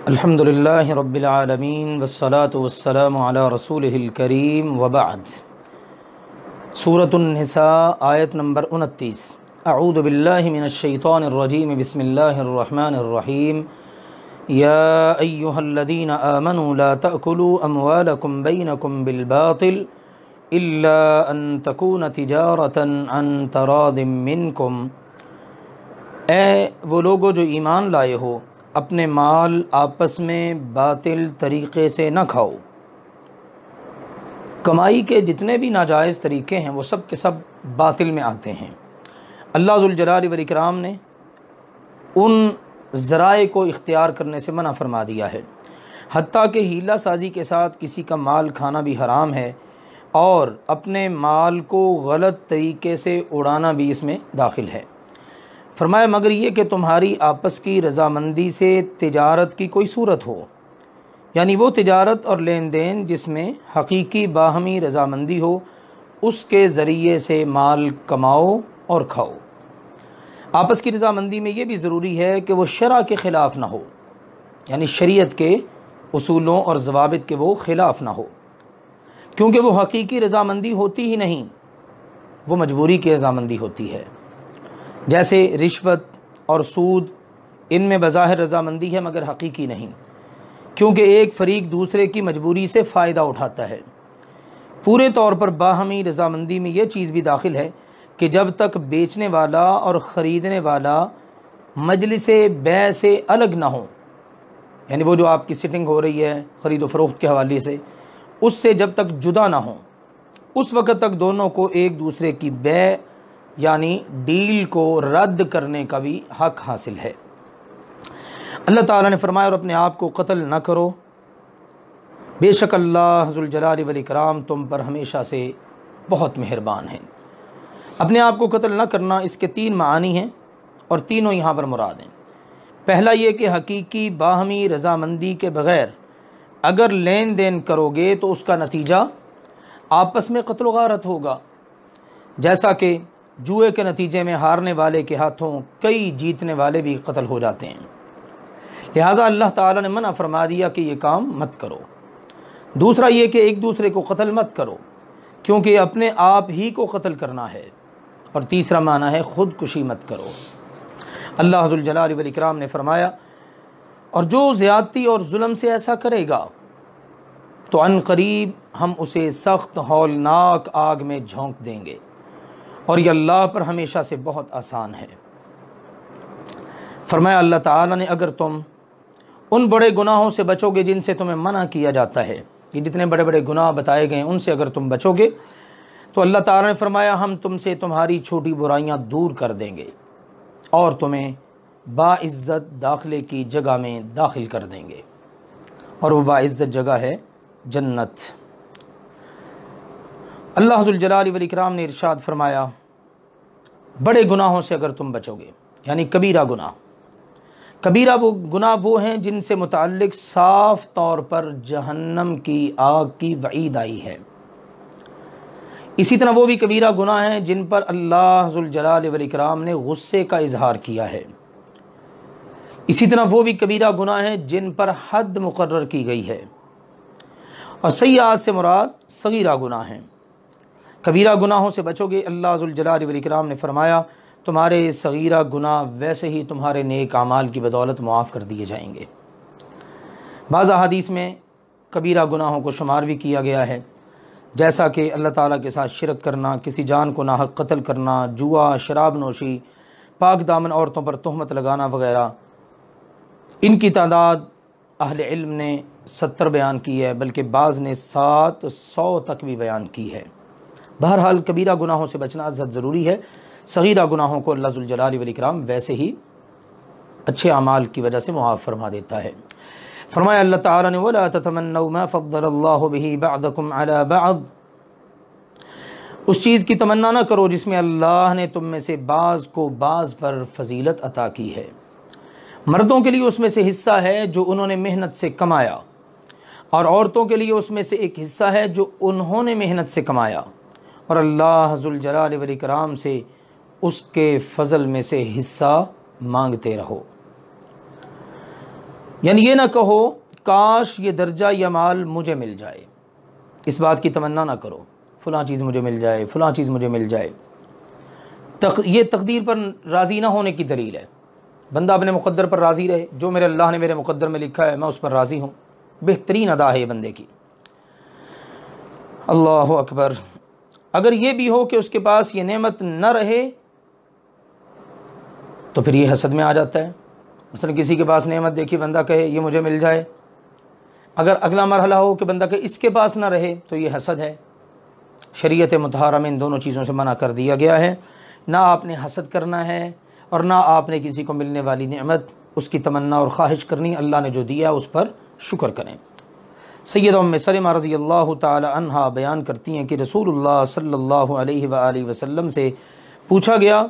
الحمدللہ رب العالمین والصلاة والسلام علی رسولہ الکریم وبعد۔ سورۃ النساء آیت نمبر 29۔ اعوذ باللہ من الشیطان الرجیم، بسم اللہ الرحمن الرحیم۔ یا ایہا الذین آمنوا لا تأکلوا اموالکم بینکم بالباطل الا ان تکون تجارۃ عن تراض منکم۔ اے وہ لوگو جو ایمان لائے ہو، اپنے مال آپس میں باطل طریقے سے نہ کھاؤ۔ کمائی کے جتنے بھی ناجائز طریقے ہیں وہ سب کے سب باطل میں آتے ہیں۔ اللہ ذوالجلال والاکرام نے ان ذرائع کو اختیار کرنے سے منع فرما دیا ہے، حتیٰ کہ ہیلہ سازی کے ساتھ کسی کا مال کھانا بھی حرام ہے، اور اپنے مال کو غلط طریقے سے اڑانا بھی اس میں داخل ہے۔ فرمایا مگر یہ کہ تمہاری آپس کی رضامندی سے تجارت کی کوئی صورت ہو، یعنی وہ تجارت اور لین دین جس میں حقیقی باہمی رضامندی ہو، اس کے ذریعے سے مال کماؤ اور کھاؤ۔ آپس کی رضامندی میں یہ بھی ضروری ہے کہ وہ شرع کے خلاف نہ ہو، یعنی شریعت کے اصولوں اور ضوابط کے وہ خلاف نہ ہو، کیونکہ وہ حقیقی رضامندی ہوتی ہی نہیں، وہ مجبوری کی رضامندی ہوتی ہے۔ جیسے رشوت اور سود، ان میں بظاہر رضامندی ہے مگر حقیقی نہیں، کیونکہ ایک فریق دوسرے کی مجبوری سے فائدہ اٹھاتا ہے۔ پورے طور پر باہمی رضامندی میں یہ چیز بھی داخل ہے کہ جب تک بیچنے والا اور خریدنے والا مجلس بیع سے الگ نہ ہوں، یعنی وہ جو آپ کی سٹنگ ہو رہی ہے خرید و فروخت کے حوالے سے، اس سے جب تک جدا نہ ہوں، اس وقت تک دونوں کو ایک دوسرے کی بیع یعنی ڈیل کو رد کرنے کا بھی حق حاصل ہے۔ اللہ تعالیٰ نے فرمایا اور اپنے آپ کو قتل نہ کرو، بے شک اللہ ذوالجلال والاکرام تم پر ہمیشہ سے بہت مہربان ہیں۔ اپنے آپ کو قتل نہ کرنا، اس کے تین معانی ہیں اور تینوں یہاں پر مراد ہیں۔ پہلا یہ کہ حقیقی باہمی رضامندی کے بغیر اگر لین دین کرو گے تو اس کا نتیجہ آپس میں قتل و غارت ہوگا، جیسا کہ جوئے کے نتیجے میں ہارنے والے کے ہاتھوں کئی جیتنے والے بھی قتل ہو جاتے ہیں۔ لہٰذا اللہ تعالیٰ نے منع فرما دیا کہ یہ کام مت کرو۔ دوسرا یہ کہ ایک دوسرے کو قتل مت کرو، کیونکہ اپنے آپ ہی کو قتل کرنا ہے۔ اور تیسرا معنی ہے خودکشی مت کرو۔ اللہ ذوالجلال والاکرام نے فرمایا اور جو زیادتی اور ظلم سے ایسا کرے گا تو عن قریب ہم اسے سخت ہولناک آگ میں جھونک دیں گے، اور یہ اللہ پر ہمیشہ سے بہت آسان ہے۔ فرمایا اللہ تعالیٰ نے اگر تم ان بڑے گناہوں سے بچو گے جن سے تمہیں منع کیا جاتا ہے، یہ جتنے بڑے بڑے گناہ بتائے گئے ان سے اگر تم بچو گے تو اللہ تعالیٰ نے فرمایا ہم تم سے تمہاری چھوٹی برائیاں دور کر دیں گے اور تمہیں باعزت داخلے کی جگہ میں داخل کر دیں گے، اور وہ باعزت جگہ ہے جنت۔ اللہ ذوالجلال والاکرام نے ارشاد فرمایا بڑے گناہوں سے اگر تم بچو گے، یعنی کبیرہ گناہ۔ کبیرہ وہ گناہ وہ ہیں جن سے متعلق صاف طور پر جہنم کی آگ کی وعید آئی ہے۔ اسی طرح وہ بھی کبیرہ گناہ ہیں جن پر اللہ ذوالجلال والاکرام نے غصے کا اظہار کیا ہے۔ اسی طرح وہ بھی کبیرہ گناہ ہیں جن پر حد مقرر کی گئی ہے، اور سیئات سے مراد صغیرہ گناہ ہیں۔ کبیرہ گناہوں سے بچو گے، اللہ ذوالجلال والاکرام نے فرمایا تمہارے صغیرہ گناہ ویسے ہی تمہارے نیک اعمال کی بدولت معاف کر دیے جائیں گے۔ بعض احادیث میں کبیرہ گناہوں کو شمار بھی کیا گیا ہے، جیسا کہ اللہ تعالیٰ کے ساتھ شرک کرنا، کسی جان کو ناحق قتل کرنا، جوا، شراب نوشی، پاک دامن عورتوں پر تہمت لگانا وغیرہ۔ ان کی تعداد اہل علم نے 70 بیان کی ہے، بلکہ بعض نے 700 تک بھی بیان کی ہے۔ بہرحال کبیرہ گناہوں سے بچنا ازحد ضروری ہے۔ صغیرہ گناہوں کو اللہ ذوالجلال والاکرام ویسے ہی اچھے اعمال کی وجہ سے معاف فرما دیتا ہے۔ فرمایا اللہ تعالیٰ نے وَلَا تَتَمَنَّوْا مَا فَضَّلَ اللَّهُ بِهِ بَعْضَكُمْ عَلَى بَعْضٍ، اس چیز کی تمنا نہ کرو جس میں اللہ نے تم میں سے بعض کو بعض پر فضیلت عطا کی ہے۔ مردوں کے لیے اس میں سے حصہ ہے جو انہوں نے محنت سے کمایا، اور عورتوں کے لیے اس میں سے ایک حصہ ہے جو انہوں نے محنت سے کمایا، اور اللہ ذوالجلال والاکرام سے اس کے فضل میں سے حصہ مانگتے رہو۔ یعنی یہ نہ کہو کاش یہ درجہ یا مال مجھے مل جائے، اس بات کی تمنا نہ کرو فلاں چیز مجھے مل جائے، فلاں چیز مجھے مل جائے۔ یہ تقدیر پر راضی نہ ہونے کی دلیل ہے۔ بندہ اپنے مقدر پر راضی رہے، جو میرے اللہ نے میرے مقدر میں لکھا ہے میں اس پر راضی ہوں، بہترین ادا ہے یہ بندے کی۔ اللہ اکبر۔ اگر یہ بھی ہو کہ اس کے پاس یہ نعمت نہ رہے تو پھر یہ حسد میں آ جاتا ہے۔ مثلا کسی کے پاس نعمت دیکھی، بندہ کہے یہ مجھے مل جائے، اگر اگلا مرحلہ ہو کہ بندہ کہ اس کے پاس نہ رہے تو یہ حسد ہے۔ شریعت مطہرہ میں ان دونوں چیزوں سے منع کر دیا گیا ہے۔ نہ آپ نے حسد کرنا ہے اور نہ آپ نے کسی کو ملنے والی نعمت اس کی تمنا اور خواہش کرنی، اللہ نے جو دیا اس پر شکر کریں۔ سیدہ ام سلمہ رضی اللہ تعالی عنہا بیان کرتی ہیں کہ رسول اللہ صلی اللہ علیہ وآلہ وسلم سے پوچھا گیا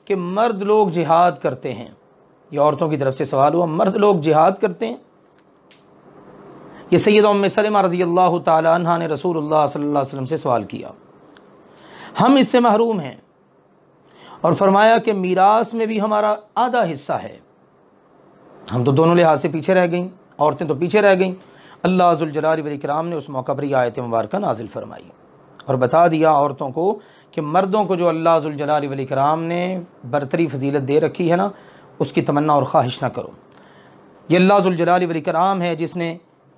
کہ مرد لوگ جہاد کرتے ہیں، یہ عورتوں کی طرف سے سوال ہوا، مرد لوگ جہاد کرتے ہیں؟ یہ سیدہ ام سلمہ رضی اللہ تعالی عنہا نے رسول اللہ صلی اللہ علیہ وسلم سے سوال کیا۔ ہم اس سے محروم ہیں، اور فرمایا کہ میراث میں بھی ہمارا آدھا حصہ ہے۔ ہم تو دونوں لحاظ سے پیچھے رہ گئیں، عورتیں تو پیچھے رہ گئیں۔ اللہ ذوالجلال والاکرام نے اس موقع پر یہ آیت مبارکہ نازل فرمائی اور بتا دیا عورتوں کو کہ مردوں کو جو اللہ ذوالجلال والاکرام نے برتری فضیلت دے رکھی ہے نا، اس کی تمنا اور خواہش نہ کرو۔ یہ اللہ ذوالجلال والاکرام ہے جس نے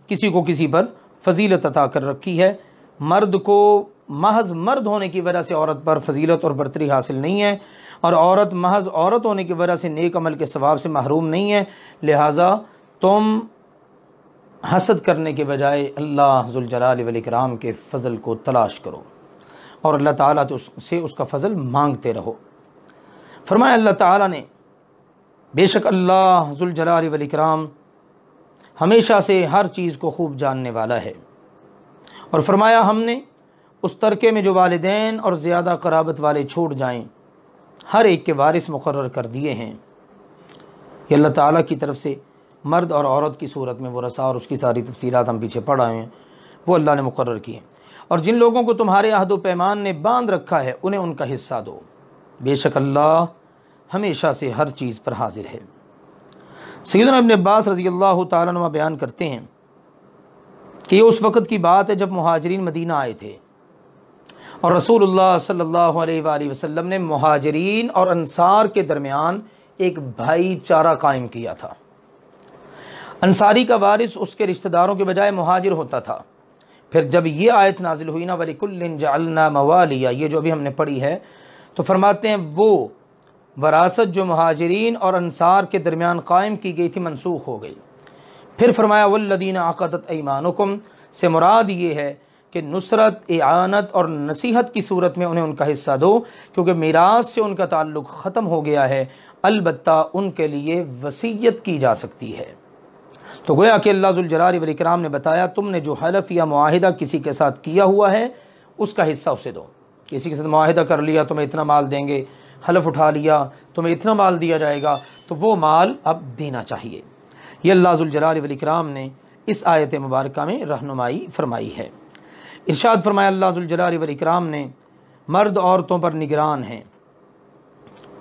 کسی کو کسی پر فضیلت عطا کر رکھی ہے۔ مرد کو محض مرد ہونے کی وجہ سے عورت پر فضیلت اور برتری حاصل نہیں ہے، اور عورت محض عورت ہونے کی وجہ سے نیک عمل کے ثواب سے محروم نہیں ہے۔ لہٰذا تم حسد کرنے کے بجائے اللہ ذوالجلال والاکرام کے فضل کو تلاش کرو اور اللہ تعالیٰ سے اس کا فضل مانگتے رہو۔ فرمایا اللہ تعالیٰ نے بے شک اللہ ذوالجلال والاکرام ہمیشہ سے ہر چیز کو خوب جاننے والا ہے، اور فرمایا ہم نے اس ترکے میں جو والدین اور زیادہ قرابت والے چھوڑ جائیں ہر ایک کے وارث مقرر کر دیے ہیں۔ یہ اللہ تعالیٰ کی طرف سے مرد اور عورت کی صورت میں ورثہ، اور اس کی ساری تفصیلات ہم پیچھے پڑھ آئے ہیں، وہ اللہ نے مقرر کیے۔ اور جن لوگوں کو تمہارے عہد و پیمان نے باندھ رکھا ہے انہیں ان کا حصہ دو، بے شک اللہ ہمیشہ سے ہر چیز پر حاضر ہے۔ سیدنا ابن عباس رضی اللہ تعالیٰ عنہ بیان کرتے ہیں کہ یہ اس وقت کی بات ہے جب مہاجرین مدینہ آئے تھے، اور رسول اللہ صلی اللہ علیہ وآلہ وسلم نے مہاجرین اور انصار کے درمیان ایک بھائی چارہ قائم کیا تھا۔ انصاری کا وارث اس کے رشتہ داروں کے بجائے مہاجر ہوتا تھا۔ پھر جب یہ آیت نازل ہوئی نا وَلِكُلٍّ جَعَلْنَا مَوَالِيَ، یہ جو ابھی ہم نے پڑھی ہے، تو فرماتے ہیں وہ وراثت جو مہاجرین اور انصار کے درمیان قائم کی گئی تھی منسوخ ہو گئی۔ پھر فرمایا وَالَّذِينَ عَقَدَتْ أَيْمَانُكُمْ سے مراد یہ ہے کہ نصرت، اعانت اور نصیحت کی صورت میں انہیں ان کا حصہ دو، کیونکہ میراث سے ان کا تعلق ختم ہو گیا ہے، البتہ ان کے لیے وصیت کی جا سکتی ہے۔ تو گویا کہ اللہ ذوالجلال والاکرام نے بتایا تم نے جو حلف یا معاہدہ کسی کے ساتھ کیا ہوا ہے اس کا حصہ اسے دو۔ کسی کے ساتھ معاہدہ کر لیا تمہیں اتنا مال دیں گے، حلف اٹھا لیا تمہیں اتنا مال دیا جائے گا، تو وہ مال اب دینا چاہیے۔ یہ اللہ ذوالجلال والاکرام نے اس آیت مبارکہ میں رہنمائی فرمائی ہے۔ ارشاد فرمایا اللہ ذوالجلال والاکرام نے مرد عورتوں پر نگران ہیں،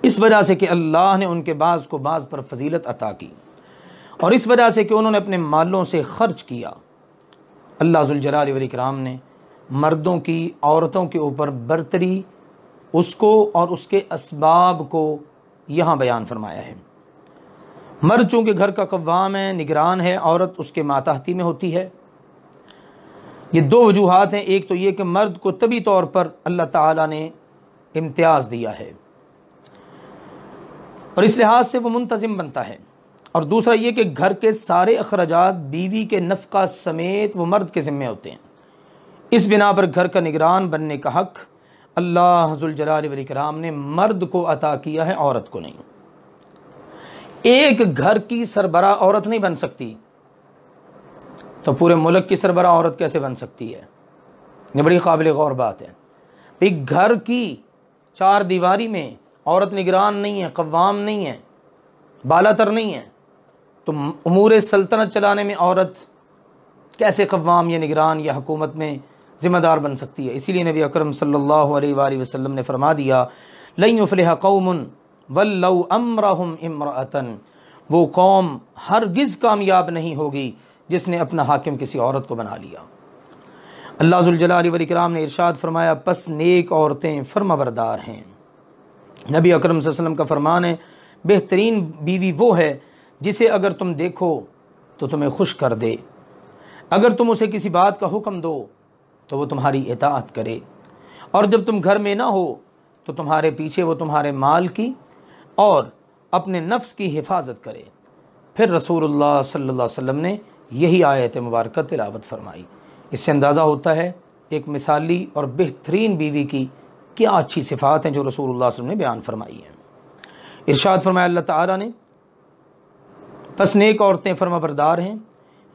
اس وجہ سے کہ اللہ نے ان کے بعض کو بعض پر فضیلت عطا کی، اور اس وجہ سے کہ انہوں نے اپنے مالوں سے خرچ کیا۔ اللہ ذوالجلال والاکرام نے مردوں کی عورتوں کے اوپر برتری اس کو اور اس کے اسباب کو یہاں بیان فرمایا ہے۔ مرد چونکہ گھر کا قوام ہے، نگران ہے، عورت اس کے ماتحتی میں ہوتی ہے۔ یہ دو وجوہات ہیں، ایک تو یہ کہ مرد کو طبی طور پر اللہ تعالیٰ نے امتیاز دیا ہے اور اس لحاظ سے وہ منتظم بنتا ہے، اور دوسرا یہ کہ گھر کے سارے اخراجات بیوی کے نفقہ سمیت وہ مرد کے ذمے ہوتے ہیں۔ اس بنا پر گھر کا نگران بننے کا حق اللہ ذوالجلال والاکرام نے مرد کو عطا کیا ہے، عورت کو نہیں۔ ایک گھر کی سربراہ عورت نہیں بن سکتی تو پورے ملک کی سربراہ عورت کیسے بن سکتی ہے؟ یہ بڑی قابل غور بات ہے۔ ایک گھر کی چار دیواری میں عورت نگران نہیں ہے، قوام نہیں ہے، بالا تر نہیں ہے، تو امور سلطنت چلانے میں عورت کیسے قوام یا نگران یا حکومت میں ذمہ دار بن سکتی ہے؟ اسی لیے نبی اکرم صلی اللہ علیہ وآلہ وسلم نے فرما دیا لن یفلح قوم ولوا امرهم امرأة، وہ قوم ہرگز کامیاب نہیں ہوگی جس نے اپنا حاکم کسی عورت کو بنا لیا۔ اللہ ذوالجلال والاکرام نے ارشاد فرمایا پس نیک عورتیں فرما بردار ہیں۔ نبی اکرم صلی اللہ علیہ وسلم کا فرمان ہے بہترین بیوی وہ ہے جسے اگر تم دیکھو تو تمہیں خوش کر دے، اگر تم اسے کسی بات کا حکم دو تو وہ تمہاری اطاعت کرے، اور جب تم گھر میں نہ ہو تو تمہارے پیچھے وہ تمہارے مال کی اور اپنے نفس کی حفاظت کرے۔ پھر رسول اللہ صلی اللہ علیہ وسلم نے یہی آیت مبارکہ تلاوت فرمائی۔ اس سے اندازہ ہوتا ہے ایک مثالی اور بہترین بیوی کی کیا اچھی صفات ہیں جو رسول اللہ صلی اللہ علیہ وسلم نے بیان فرمائی ہیں۔ ارشاد فرمایا اللہ تعالیٰ نے پس نیک عورتیں فرما بردار ہیں،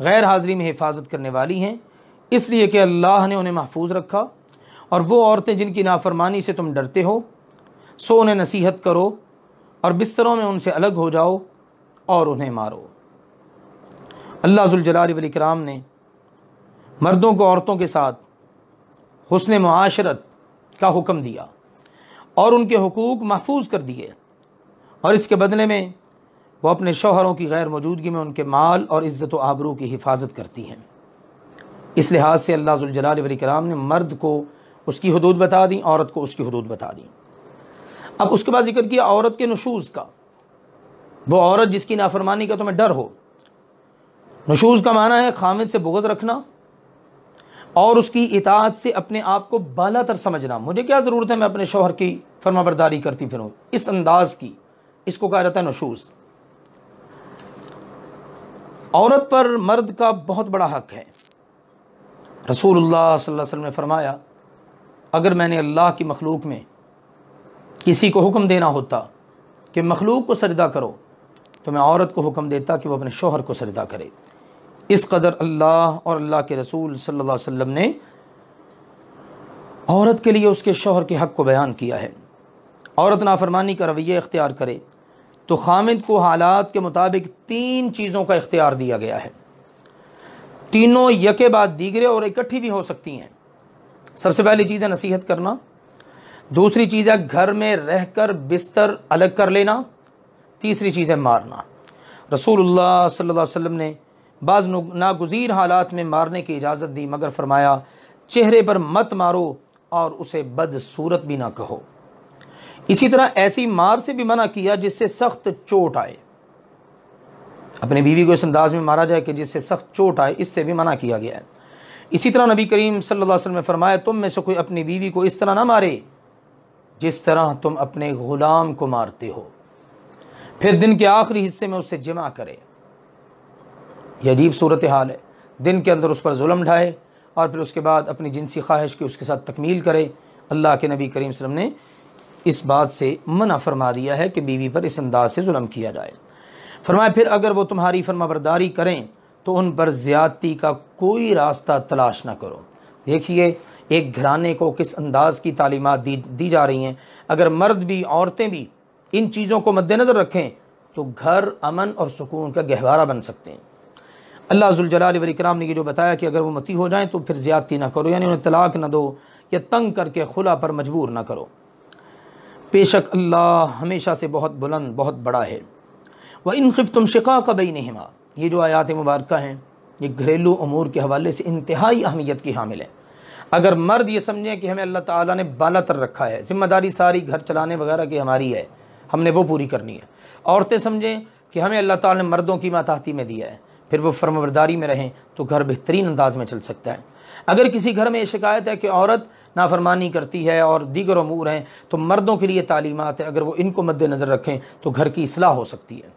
غیر حاضری میں حفاظت کرنے والی ہیں، اس لیے کہ اللہ نے انہیں محفوظ رکھا، اور وہ عورتیں جن کی نافرمانی سے تم ڈرتے ہو سو انہیں نصیحت کرو اور بستروں میں ان سے الگ ہو جاؤ اور انہیں مارو۔ اللہ ذوالجلال والاکرام نے مردوں کو عورتوں کے ساتھ حسن معاشرت کا حکم دیا اور ان کے حقوق محفوظ کر دیے، اور اس کے بدلے میں وہ اپنے شوہروں کی غیر موجودگی میں ان کے مال اور عزت و آبرو کی حفاظت کرتی ہیں۔ اس لحاظ سے اللہ ذوالجلال والاکرام نے مرد کو اس کی حدود بتا دیں، عورت کو اس کی حدود بتا دیں۔ اب اس کے بعد ذکر کیا عورت کے نشوز کا، وہ عورت جس کی نافرمانی کا تمہیں ڈر ہو۔ نشوز کا معنی ہے خامد سے بغض رکھنا اور اس کی اطاعت سے اپنے آپ کو بالا تر سمجھنا، مجھے کیا ضرورت ہے میں اپنے شوہر کی فرما برداری کرتی پھروں، اس انداز کی، اس کو کہا جاتا ہے نشوز۔ عورت پر مرد کا بہت بڑا حق ہے۔ رسول اللہ صلی اللہ علیہ وسلم نے فرمایا اگر میں نے اللہ کی مخلوق میں کسی کو حکم دینا ہوتا کہ مخلوق کو سجدہ کرو تو میں عورت کو حکم دیتا کہ وہ اپنے شوہر کو سجدہ کرے۔ اس قدر اللہ اور اللہ کے رسول صلی اللہ علیہ وسلم نے عورت کے لیے اس کے شوہر کے حق کو بیان کیا ہے۔ عورت نافرمانی کا رویہ اختیار کرے تو خامد کو حالات کے مطابق 3 چیزوں کا اختیار دیا گیا ہے، تینوں یکے بعد دیگرے اور اکٹھی بھی ہو سکتی ہیں۔ سب سے پہلی چیز ہے نصیحت کرنا، دوسری چیز ہے گھر میں رہ کر بستر الگ کر لینا، تیسری چیز ہے مارنا۔ رسول اللہ صلی اللہ علیہ وسلم نے بعض ناگزیر حالات میں مارنے کی اجازت دی، مگر فرمایا چہرے پر مت مارو اور اسے بدصورت بھی نہ کہو۔ اسی طرح ایسی مار سے بھی منع کیا جس سے سخت چوٹ آئے، اپنے بیوی کو اس انداز میں مارا جائے کہ جس سے سخت چوٹ آئے، اس سے بھی منع کیا گیا ہے۔ اسی طرح نبی کریم صلی اللہ علیہ وسلم نے فرمایا تم میں سے کوئی اپنی بیوی کو اس طرح نہ مارے جس طرح تم اپنے غلام کو مارتے ہو، پھر دن کے آخری حصے میں اس سے جمع کرے۔ یہ عجیب صورتحال ہے، دن کے اندر اس پر ظلم ڈھائے اور پھر اس کے بعد اپنی جنسی خواہش کی اس کے ساتھ تکمیل کرے۔ اللہ کے نبی کریم صلی اللہ علیہ وسلم نے اس بات سے منع فرما دیا ہے کہ بیوی پر اس انداز سے ظلم کیا جائے۔ فرمایا پھر اگر وہ تمہاری فرما برداری کریں تو ان پر زیادتی کا کوئی راستہ تلاش نہ کرو۔ دیکھیے ایک گھرانے کو کس انداز کی تعلیمات دی جا رہی ہیں۔ اگر مرد بھی عورتیں بھی ان چیزوں کو مد نظر رکھیں تو گھر امن اور سکون کا گہوارہ بن سکتے ہیں۔ اللہ ذوالجلال والاکرام نے یہ جو بتایا کہ اگر وہ متی ہو جائیں تو پھر زیادتی نہ کرو، یعنی انہیں طلاق نہ دو یا تنگ کر کے خلا پر مجبور نہ کرو۔ بے شک اللہ ہمیشہ سے بہت بلند بہت بڑا ہے۔ وَإِنْ خِفْتُمْ شِقَاقَ بَيْنِهِمَا، یہ جو آیات مبارکہ ہیں یہ گھریلو امور کے حوالے سے انتہائی اہمیت کی حامل ہے۔ اگر مرد یہ سمجھیں کہ ہمیں اللہ تعالیٰ نے بالا تر رکھا ہے، ذمہ داری ساری گھر چلانے وغیرہ کی ہماری ہے، ہم نے وہ پوری کرنی ہے، عورتیں سمجھیں کہ ہمیں اللہ تعالیٰ نے مردوں کی ماتحتی میں دیا ہے، پھر وہ فرمانبرداری میں رہیں تو گھر بہترین انداز میں چل سکتا ہے۔ اگر کسی گھر میں یہ شکایت ہے کہ عورت نافرمانی کرتی ہے اور دیگر امور ہیں تو مردوں کے لیے تعلیمات ہیں، اگر وہ ان کو مد نظر رکھیں تو گھر کی اصلاح ہو سکتی ہے۔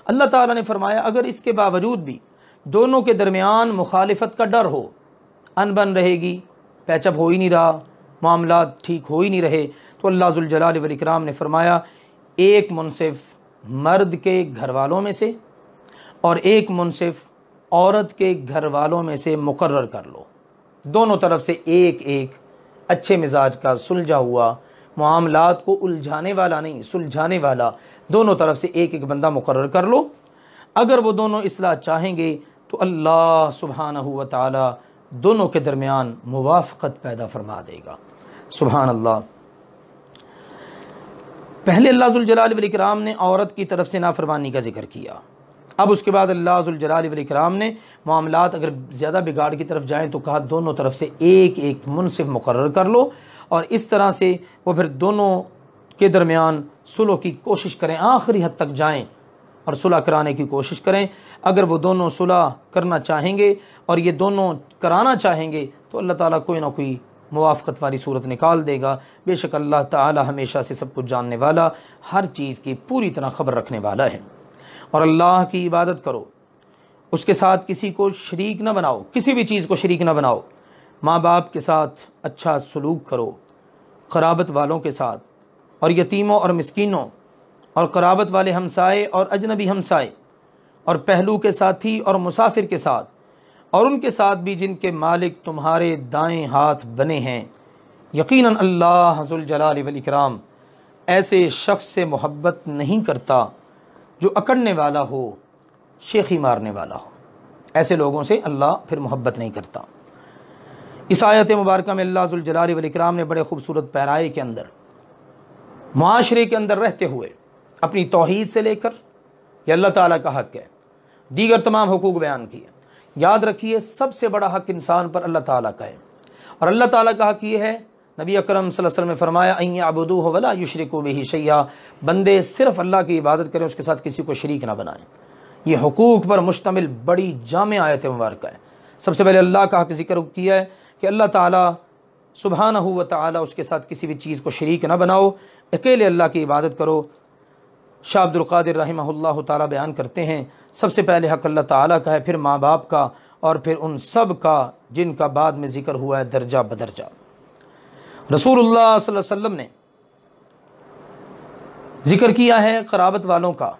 اللہ تعالیٰ نے فرمایا اگر اس کے باوجود بھی دونوں کے درمیان مخالفت کا ڈر ہو، انبن رہے گی، پیچ اپ ہو ہی نہیں رہا، معاملات ٹھیک ہو ہی نہیں رہے، تو اللہ ذوالجلال والاکرام نے فرمایا ایک منصف مرد کے گھر والوں میں سے اور ایک منصف عورت کے گھر والوں میں سے مقرر کر لو، دونوں طرف سے ایک ایک اچھے مزاج کا سلجھا ہوا، معاملات کو الجھانے والا نہیں سلجھانے والا، دونوں طرف سے ایک ایک بندہ مقرر کر لو۔ اگر وہ دونوں اصلاح چاہیں گے تو اللہ سبحانہ و تعالی دونوں کے درمیان موافقت پیدا فرما دے گا۔ سبحان اللہ۔ پہلے اللہ ذوالجلال والاکرام نے عورت کی طرف سے نافرمانی کا ذکر کیا، اب اس کے بعد اللہ ذوالجلال والاکرام نے معاملات اگر زیادہ بگاڑ کی طرف جائیں تو کہا دونوں طرف سے ایک ایک منصف مقرر کر لو، اور اس طرح سے وہ پھر دونوں کے درمیان صلح کی کوشش کریں، آخری حد تک جائیں اور صلح کرانے کی کوشش کریں۔ اگر وہ دونوں صلح کرنا چاہیں گے اور یہ دونوں کرانا چاہیں گے تو اللہ تعالیٰ کوئی نہ کوئی موافقت والی صورت نکال دے گا۔ بے شک اللہ تعالیٰ ہمیشہ سے سب کچھ جاننے والا، ہر چیز کی پوری طرح خبر رکھنے والا ہے۔ اور اللہ کی عبادت کرو، اس کے ساتھ کسی کو شریک نہ بناؤ، کسی بھی چیز کو شریک نہ بناؤ۔ ماں باپ کے ساتھ اچھا سلوک کرو، قرابت والوں کے ساتھ اور یتیموں اور مسکینوں اور قرابت والے ہمسائے اور اجنبی ہمسائے اور پہلو کے ساتھی اور مسافر کے ساتھ، اور ان کے ساتھ بھی جن کے مالک تمہارے دائیں ہاتھ بنے ہیں۔ یقیناً اللہ ذوالجلال والاکرام ایسے شخص سے محبت نہیں کرتا جو اکڑنے والا ہو، شیخی مارنے والا ہو، ایسے لوگوں سے اللہ پھر محبت نہیں کرتا۔ اس آیت مبارکہ میں اللہ ذوالجلال والاکرام نے بڑے خوبصورت پیرائے کے اندر معاشرے کے اندر رہتے ہوئے اپنی توحید سے لے کر یہ اللہ تعالیٰ کا حق ہے، دیگر تمام حقوق بیان کیے۔ یاد رکھیے سب سے بڑا حق انسان پر اللہ تعالیٰ کا ہے، اور اللہ تعالیٰ کا حق یہ ہے، نبی اکرم صلی اللہ علیہ وسلم نے فرمایا ان یعبدوہ ولا یشرکوا بہ شیئا، بندے صرف اللہ کی عبادت کریں، اس کے ساتھ کسی کو شریک نہ بنائیں۔ یہ حقوق پر مشتمل بڑی جامع آیت مبارکہ ہے۔ سب سے پہلے اللہ کا حق ذکر کیا ہے کہ اللہ تعالیٰ سبحانہ و تعالیٰ اس کے ساتھ کسی بھی چیز کو شریک نہ بناؤ، اکیلے اللہ کی عبادت کرو۔ شاہ عبد القادر رحمہ اللہ تعالیٰ بیان کرتے ہیں سب سے پہلے حق اللہ تعالیٰ کا ہے، پھر ماں باپ کا، اور پھر ان سب کا جن کا بعد میں ذکر ہوا ہے درجہ بدرجہ۔ رسول اللہ صلی اللہ علیہ وسلم نے ذکر کیا ہے قرابت والوں کا،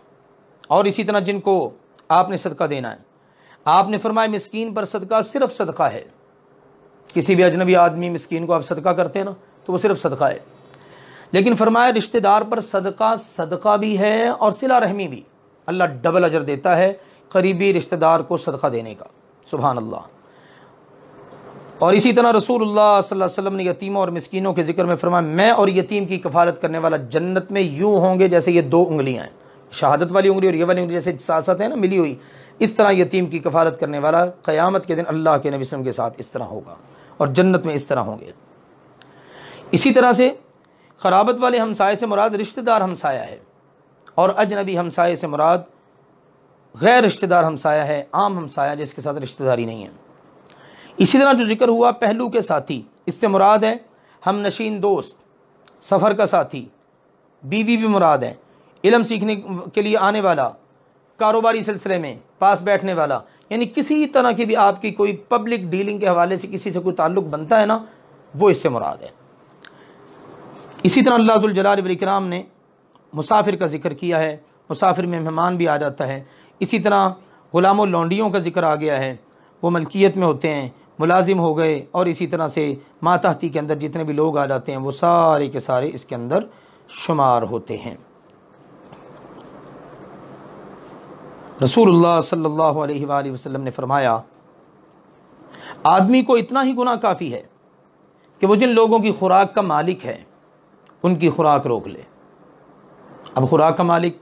اور اسی طرح جن کو آپ نے صدقہ دینا ہے۔ آپ نے فرمایا مسکین پر صدقہ صرف صدقہ ہے، کسی بھی اجنبی آدمی مسکین کو آپ صدقہ کرتے ہیں نا تو وہ صرف صدقہ ہے، لیکن فرمایا رشتہ دار پر صدقہ صدقہ بھی ہے اور صلہ رحمی بھی، اللہ ڈبل اجر دیتا ہے قریبی رشتہ دار کو صدقہ دینے کا، سبحان اللہ۔ اور اسی طرح رسول اللہ صلی اللہ علیہ وسلم نے یتیموں اور مسکینوں کے ذکر میں فرمایا میں اور یتیم کی کفالت کرنے والا جنت میں یوں ہوں گے جیسے یہ دو انگلیاں ہیں، شہادت والی انگلی اور یہ والی انگلی جیسے ساتھ ساتھ ہے نا ملی ہوئی، اس طرح یتیم کی کفالت کرنے والا قیامت کے دن اللہ کے نبی صلی اللہ علیہ وسلم کے ساتھ اس طرح ہوگا، اور جنت میں اس طرح ہوں گے۔ اسی طرح سے قرابت والے ہمسائے سے مراد رشتہ دار ہمسایہ ہے، اور اجنبی ہمسائے سے مراد غیر رشتہ دار ہمسایہ ہے، عام ہمسایہ جس کے ساتھ رشتہ داری نہیں ہے۔ اسی طرح جو ذکر ہوا پہلو کے ساتھی، اس سے مراد ہے ہم نشین دوست، سفر کا ساتھی، بیوی بھی مراد ہے، علم سیکھنے کے لیے آنے والا، کاروباری سلسلے میں پاس بیٹھنے والا، یعنی کسی طرح کی بھی آپ کی کوئی پبلک ڈیلنگ کے حوالے سے کسی سے کوئی تعلق بنتا ہے نا، وہ اس سے مراد ہے۔ اسی طرح اللہ ذوالجلال والاکرام نے مسافر کا ذکر کیا ہے، مسافر میں مہمان بھی آ جاتا ہے۔ اسی طرح غلام و لونڈیوں کا ذکر آ گیا ہے، وہ ملکیت میں ہوتے ہیں، ملازم ہو گئے، اور اسی طرح سے ماتحتی کے اندر جتنے بھی لوگ آ جاتے ہیں وہ سارے کے سارے اس کے اندر شمار ہوتے ہیں۔ رسول اللہ صلی اللہ علیہ وآلہ وسلم نے فرمایا آدمی کو اتنا ہی گناہ کافی ہے کہ وہ جن لوگوں کی خوراک کا مالک ہے ان کی خوراک روک لے۔ اب خوراک کا مالک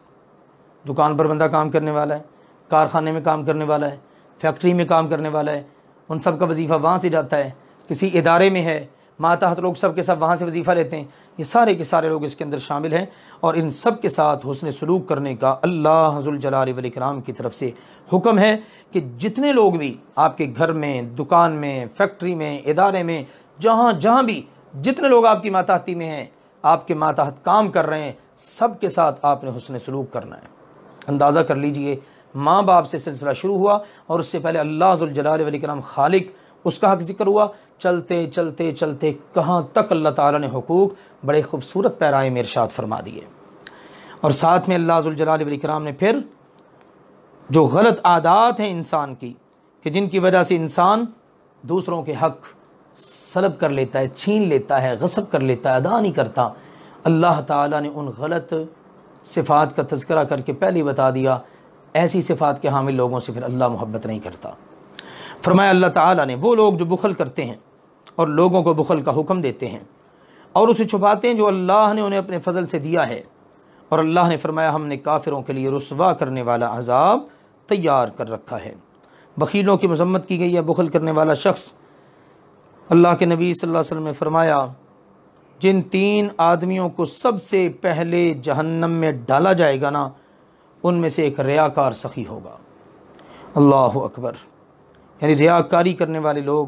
دکان پر بندہ کام کرنے والا ہے، کارخانے میں کام کرنے والا ہے، فیکٹری میں کام کرنے والا ہے، ان سب کا وظیفہ وہاں سے جاتا ہے، کسی ادارے میں ہے، ماتحت لوگ سب کے سب وہاں سے وظیفہ لیتے ہیں، یہ سارے کے سارے لوگ اس کے اندر شامل ہیں، اور ان سب کے ساتھ حسن سلوک کرنے کا اللہ ذوالجلال والاکرام کی طرف سے حکم ہے کہ جتنے لوگ بھی آپ کے گھر میں، دکان میں، فیکٹری میں، ادارے میں، جہاں بھی جتنے لوگ آپ کی ماتحتی میں ہیں، آپ کے ماتحت کام کر رہے ہیں، سب کے ساتھ آپ نے حسن سلوک کرنا ہے۔ اندازہ کر لیجئے ماں باپ سے سلسلہ شروع ہوا، اور اس سے پہلے اللہ ذوالجلال والاکرام خالق، اس کا حق ذکر ہوا، چلتے چلتے چلتے کہاں تک اللہ تعالیٰ نے حقوق بڑے خوبصورت پیرائے میں ارشاد فرما دیے۔ اور ساتھ میں اللہ ذوالجلال والاکرام نے پھر جو غلط عادات ہیں انسان کی کہ جن کی وجہ سے انسان دوسروں کے حق سلب کر لیتا ہے، چھین لیتا ہے، غصب کر لیتا ہے، ادا نہیں کرتا، اللہ تعالیٰ نے ان غلط صفات کا تذکرہ کر کے پہلے بتا دیا ایسی صفات کے حامل لوگوں سے پھر اللہ محبت نہیں کرتا۔ فرمایا اللہ تعالیٰ نے وہ لوگ جو بخل کرتے ہیں اور لوگوں کو بخل کا حکم دیتے ہیں اور اسے چھپاتے ہیں جو اللہ نے انہیں اپنے فضل سے دیا ہے، اور اللہ نے فرمایا ہم نے کافروں کے لیے رسوا کرنے والا عذاب تیار کر رکھا ہے۔ بخیلوں کی مذمت کی گئی ہے۔ بخل کرنے والا شخص، اللہ کے نبی صلی اللہ علیہ وسلم نے فرمایا جن 3 آدمیوں کو سب سے پہلے جہنم میں ڈالا جائے گا نا، ان میں سے ایک ریاکار سخی ہوگا۔ اللہ اکبر! یعنی ریاکاری کرنے والے لوگ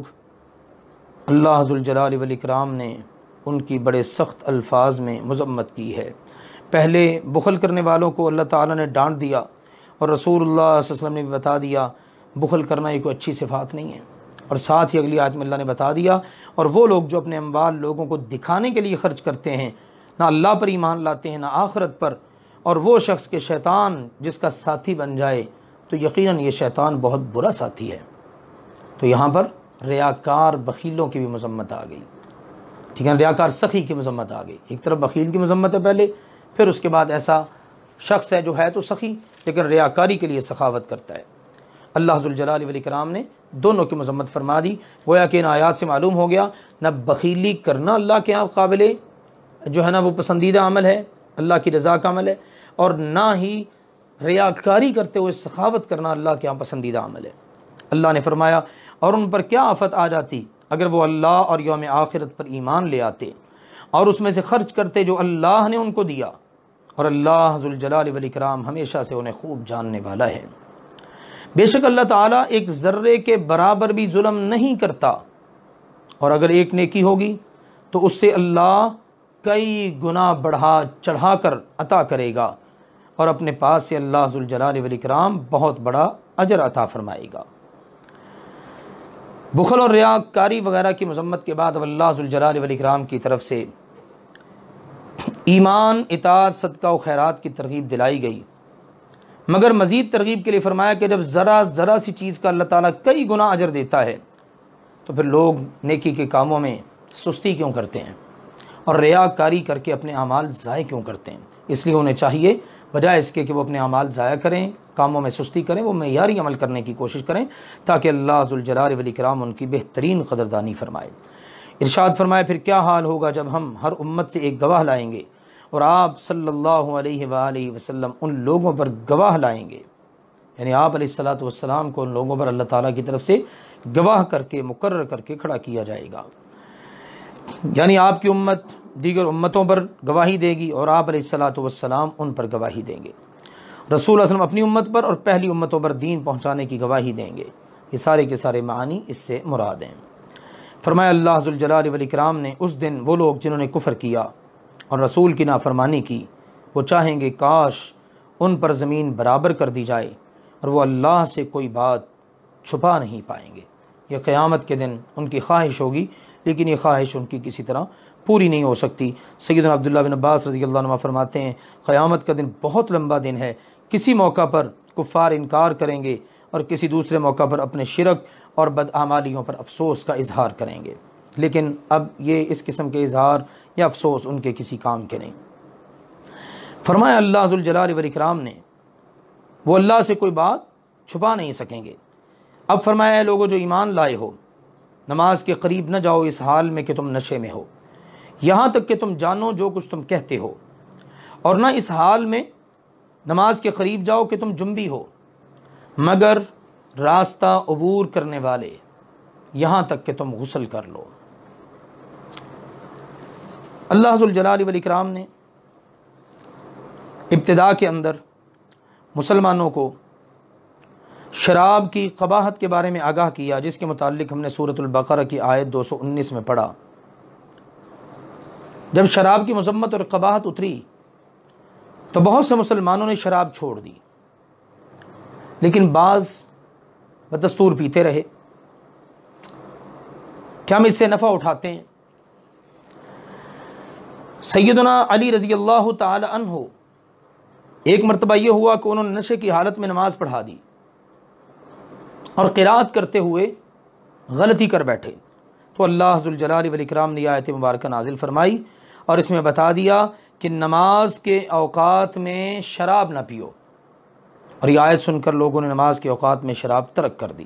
اللہ ذوالجلال والاکرام نے ان کی بڑے سخت الفاظ میں مذمت کی ہے۔ پہلے بخل کرنے والوں کو اللہ تعالیٰ نے ڈانٹ دیا، اور رسول اللہ صلی اللہ علیہ وسلم نے بھی بتا دیا بخل کرنا یہ کوئی اچھی صفات نہیں ہے، اور ساتھ ہی اگلی آیت میں اللہ نے بتا دیا اور وہ لوگ جو اپنے اموال لوگوں کو دکھانے کے لیے خرچ کرتے ہیں، نہ اللہ پر ایمان لاتے ہیں نہ آخرت پر، اور وہ شخص کے شیطان جس کا ساتھی بن جائے تو یقیناً یہ شیطان بہت برا ساتھی ہے۔ تو یہاں پر ریاکار بخیلوں کی بھی مذمت آ گئی، ٹھیک ہے، ریاکار سخی کی مذمت آ گئی۔ ایک طرف بخیل کی مذمت ہے پہلے، پھر اس کے بعد ایسا شخص ہے جو ہے تو سخی لیکن ریاکاری کے لیے سخاوت کرتا ہے۔ اللہ ذوالجلال والاکرام نے دونوں کی مذمت فرما دی۔ گویا کہ ان آیات سے معلوم ہو گیا نہ بخیلی کرنا اللہ کے یہاں قابل جو ہے نا وہ پسندیدہ عمل ہے، اللہ کی رضا کا عمل ہے، اور نہ ہی ریاکاری کرتے ہوئے سخاوت کرنا اللہ کے یہاں پسندیدہ عمل ہے۔ اللہ نے فرمایا اور ان پر کیا آفت آ جاتی اگر وہ اللہ اور یوم آخرت پر ایمان لے آتے اور اس میں سے خرچ کرتے جو اللہ نے ان کو دیا، اور اللہ ذوالجلال والاکرام ہمیشہ سے انہیں خوب جاننے والا ہے۔ بے شک اللہ تعالیٰ ایک ذرے کے برابر بھی ظلم نہیں کرتا، اور اگر ایک نیکی ہوگی تو اس سے اللہ کئی گنا بڑھا چڑھا کر عطا کرے گا، اور اپنے پاس سے اللہ ذوالجلال والاکرام بہت بڑا اجر عطا فرمائے گا۔ بخل اور ریاکاری وغیرہ کی مذمت کے بعد اب اللہ ذوالجلال والاکرام کی طرف سے ایمان، اطاعت، صدقہ و خیرات کی ترغیب دلائی گئی، مگر مزید ترغیب کے لیے فرمایا کہ جب ذرا سی چیز کا اللہ تعالیٰ کئی گنا اجر دیتا ہے تو پھر لوگ نیکی کے کاموں میں سستی کیوں کرتے ہیں اور ریاکاری کر کے اپنے اعمال ضائع کیوں کرتے ہیں؟ اس لیے انہیں چاہیے بجائے اس کے کہ وہ اپنے اعمال ضائع کریں، کاموں میں سستی کریں، وہ معیاری عمل کرنے کی کوشش کریں تاکہ اللہ ذوالجلال والاکرام ان کی بہترین قدردانی فرمائے۔ ارشاد فرمائے پھر کیا حال ہوگا جب ہم ہر امت سے ایک گواہ لائیں گے اور آپ صلی اللہ علیہ وآلہ وسلم ان لوگوں پر گواہ لائیں گے، یعنی آپ علیہ الصلاۃ والسلام کو ان لوگوں پر اللہ تعالیٰ کی طرف سے گواہ کر کے مقرر کر کے کھڑا کیا جائے گا، یعنی آپ کی امت دیگر امتوں پر گواہی دے گی اور آپ علیہ الصلاۃ والسلام ان پر گواہی دیں گے، رسول اللہ صلی اللہ علیہ وسلم اپنی امت پر اور پہلی امتوں پر دین پہنچانے کی گواہی دیں گے۔ یہ سارے کے سارے معانی اس سے مراد ہیں۔ فرمایا اللہ ذوالجلال والاکرام نے اس دن وہ لوگ جنہوں نے کفر کیا اور رسول کی نافرمانی کی، وہ چاہیں گے کاش ان پر زمین برابر کر دی جائے اور وہ اللہ سے کوئی بات چھپا نہیں پائیں گے۔ یہ قیامت کے دن ان کی خواہش ہوگی، لیکن یہ خواہش ان کی کسی طرح پوری نہیں ہو سکتی۔ سیدنا عبداللہ بن عباس رضی اللہ عنہ فرماتے ہیں قیامت کا دن بہت لمبا دن ہے، کسی موقع پر کفار انکار کریں گے اور کسی دوسرے موقع پر اپنے شرک اور بدعمالیوں پر افسوس کا اظہار کریں گے، لیکن اب یہ اس قسم کے اظہار یا افسوس ان کے کسی کام کے نہیں۔ فرمایا اللہ ذوالجلال والاکرام نے وہ اللہ سے کوئی بات چھپا نہیں سکیں گے۔ اب فرمایا اے لوگو جو ایمان لائے ہو، نماز کے قریب نہ جاؤ اس حال میں کہ تم نشے میں ہو، یہاں تک کہ تم جانو جو کچھ تم کہتے ہو، اور نہ اس حال میں نماز کے قریب جاؤ کہ تم جنبی ہو، مگر راستہ عبور کرنے والے، یہاں تک کہ تم غسل کر لو۔ اللہ ذوالجلال والاکرام نے ابتدا کے اندر مسلمانوں کو شراب کی قباحت کے بارے میں آگاہ کیا، جس کے متعلق ہم نے سورۃ البقرہ کی آیت 219 میں پڑھا۔ جب شراب کی مذمت اور قباحت اتری تو بہت سے مسلمانوں نے شراب چھوڑ دی، لیکن بعض بدستور پیتے رہے کہ ہم اس سے نفع اٹھاتے ہیں۔ سیدنا علی رضی اللہ تعالی عنہ ایک مرتبہ یہ ہوا کہ انہوں نے نشے کی حالت میں نماز پڑھا دی اور قرات کرتے ہوئے غلطی کر بیٹھے، تو اللہ ذوالجلال والاکرام نے آیت مبارکہ نازل فرمائی اور اس میں بتا دیا کہ نماز کے اوقات میں شراب نہ پیو، اور یہ آیت سن کر لوگوں نے نماز کے اوقات میں شراب ترک کر دی۔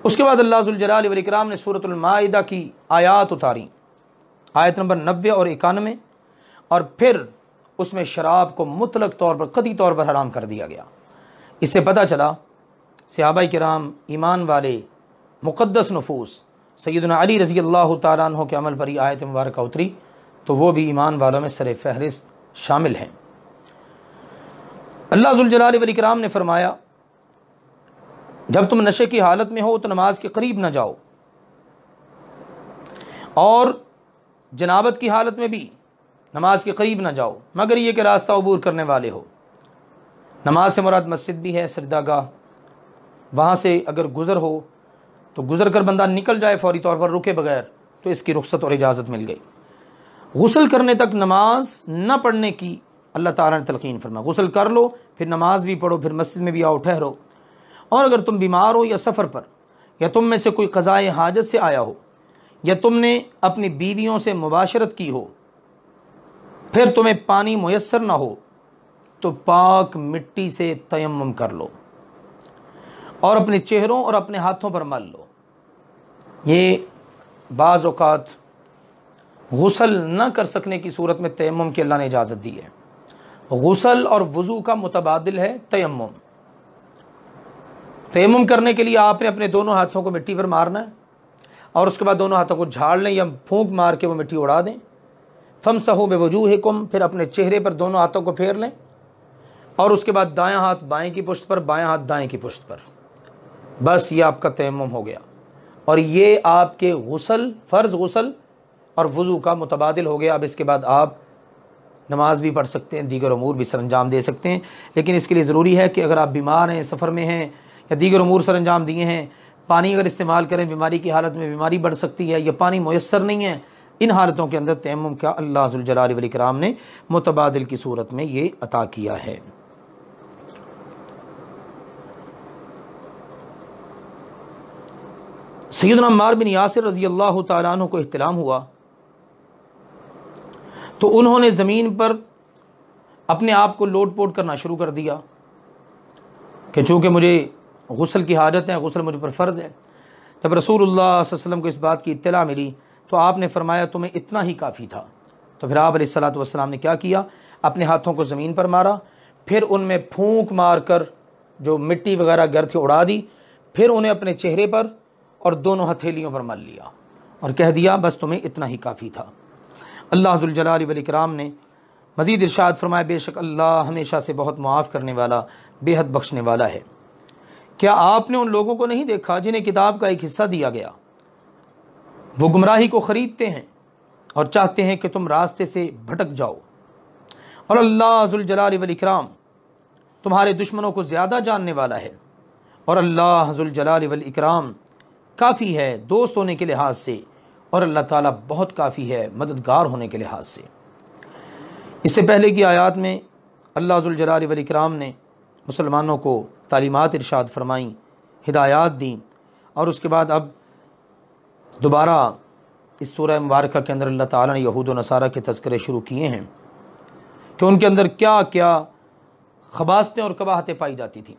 اس کے بعد اللہ ذوالجلال والاکرام نے سورۃ المائدہ کی آیات اتاری، آیت نمبر 90 اور 91، اور پھر اس میں شراب کو مطلق طور پر قطعی طور پر حرام کر دیا گیا۔ اس سے پتہ چلا صحابہ کرام ایمان والے مقدس نفوس سیدنا علی رضی اللہ تعالیٰ عنہ کے عمل پر ہی آیت مبارکہ اتری، تو وہ بھی ایمان والوں میں سر فہرست شامل ہیں۔ اللہ ذوالجلال والاکرام نے فرمایا جب تم نشے کی حالت میں ہو تو نماز کے قریب نہ جاؤ، اور جنابت کی حالت میں بھی نماز کے قریب نہ جاؤ مگر یہ کہ راستہ عبور کرنے والے ہو۔ نماز سے مراد مسجد بھی ہے، سجدہ گاہ، وہاں سے اگر گزر ہو تو گزر کر بندہ نکل جائے فوری طور پر رکے بغیر تو اس کی رخصت اور اجازت مل گئی۔ غسل کرنے تک نماز نہ پڑھنے کی اللہ تعالیٰ نے تلقین فرمایا، غسل کر لو پھر نماز بھی پڑھو، پھر مسجد میں بھی آؤ ٹھہرو۔ اور اگر تم بیمار ہو یا سفر پر، یا تم میں سے کوئی قضائے حاجت سے آیا ہو، یا تم نے اپنی بیویوں سے مباشرت کی ہو، پھر تمہیں پانی میسر نہ ہو تو پاک مٹی سے تیمم کر لو اور اپنے چہروں اور اپنے ہاتھوں پر مل لو۔ یہ بعض اوقات غسل نہ کر سکنے کی صورت میں تیمم کی اللہ نے اجازت دی ہے۔ غسل اور وضو کا متبادل ہے تیمم۔ تیمم کرنے کے لیے آپ نے اپنے دونوں ہاتھوں کو مٹی پر مارنا ہے اور اس کے بعد دونوں ہاتھوں کو جھاڑ لیں یا پھونک مار کے وہ مٹی اڑا دیں۔ فَامْسَحُوا بِوُجُوهِكُمْ، پھر اپنے چہرے پر دونوں ہاتھوں کو پھیر لیں اور اس کے بعد دائیں ہاتھ بائیں کی پشت پر، بائیں ہاتھ دائیں کی پشت پر، بس یہ آپ کا تیمم ہو گیا، اور یہ آپ کے غسل، فرض غسل اور وضو کا متبادل ہو گیا۔ اب اس کے بعد آپ نماز بھی پڑھ سکتے ہیں، دیگر امور بھی سر انجام دے سکتے ہیں، لیکن اس کے لیے ضروری ہے کہ اگر آپ بیمار ہیں، سفر میں ہیں یا دیگر امور سر انجام دیے ہیں، پانی اگر استعمال کریں بیماری کی حالت میں بیماری بڑھ سکتی ہے، یا پانی میسر نہیں ہے، ان حالتوں کے اندر تیمم کا اللہ ذوالجلال والاکرام نے متبادل کی صورت میں یہ عطا کیا ہے۔ سیدنا عمار بن یاسر رضی اللہ تعالیٰ عنہ کو احتلام ہوا تو انہوں نے زمین پر اپنے آپ کو لوٹ پوٹ کرنا شروع کر دیا کہ چونکہ مجھے غسل کی حاجت ہے، غسل مجھ پر فرض ہے۔ جب رسول اللہ صلی اللہ علیہ وسلم کو اس بات کی اطلاع ملی تو آپ نے فرمایا تمہیں اتنا ہی کافی تھا۔ تو پھر آپ علیہ الصلوۃ والسلام نے کیا کیا، اپنے ہاتھوں کو زمین پر مارا، پھر ان میں پھونک مار کر جو مٹی وغیرہ گر تھی اڑا دی، پھر انہیں اپنے چہرے پر اور دونوں ہتھیلیوں پر مل لیا اور کہہ دیا بس تمہیں اتنا ہی کافی تھا۔ اللہ ذوالجلال والاکرام نے مزید ارشاد فرمایا بے شک اللہ ہمیشہ سے بہت معاف کرنے والا، بے حد بخشنے والا ہے۔ کیا آپ نے ان لوگوں کو نہیں دیکھا جنہیں کتاب کا ایک حصہ دیا گیا، وہ گمراہی کو خریدتے ہیں اور چاہتے ہیں کہ تم راستے سے بھٹک جاؤ، اور اللہ ذوالجلال والاکرام تمہارے دشمنوں کو زیادہ جاننے والا ہے، اور اللہ ذوالجلال والاکرام کافی ہے دوست ہونے کے لحاظ سے، اور اللہ تعالیٰ بہت کافی ہے مددگار ہونے کے لحاظ سے۔ اس سے پہلے کی آیات میں اللہ ذوالجلال والاکرام نے مسلمانوں کو تعلیمات ارشاد فرمائیں، ہدایات دیں، اور اس کے بعد اب دوبارہ اس سورہ مبارکہ کے اندر اللہ تعالیٰ نے یہود و نصارہ کے تذکرے شروع کیے ہیں کہ ان کے اندر کیا کیا خباثتیں اور قباحتیں پائی جاتی تھیں۔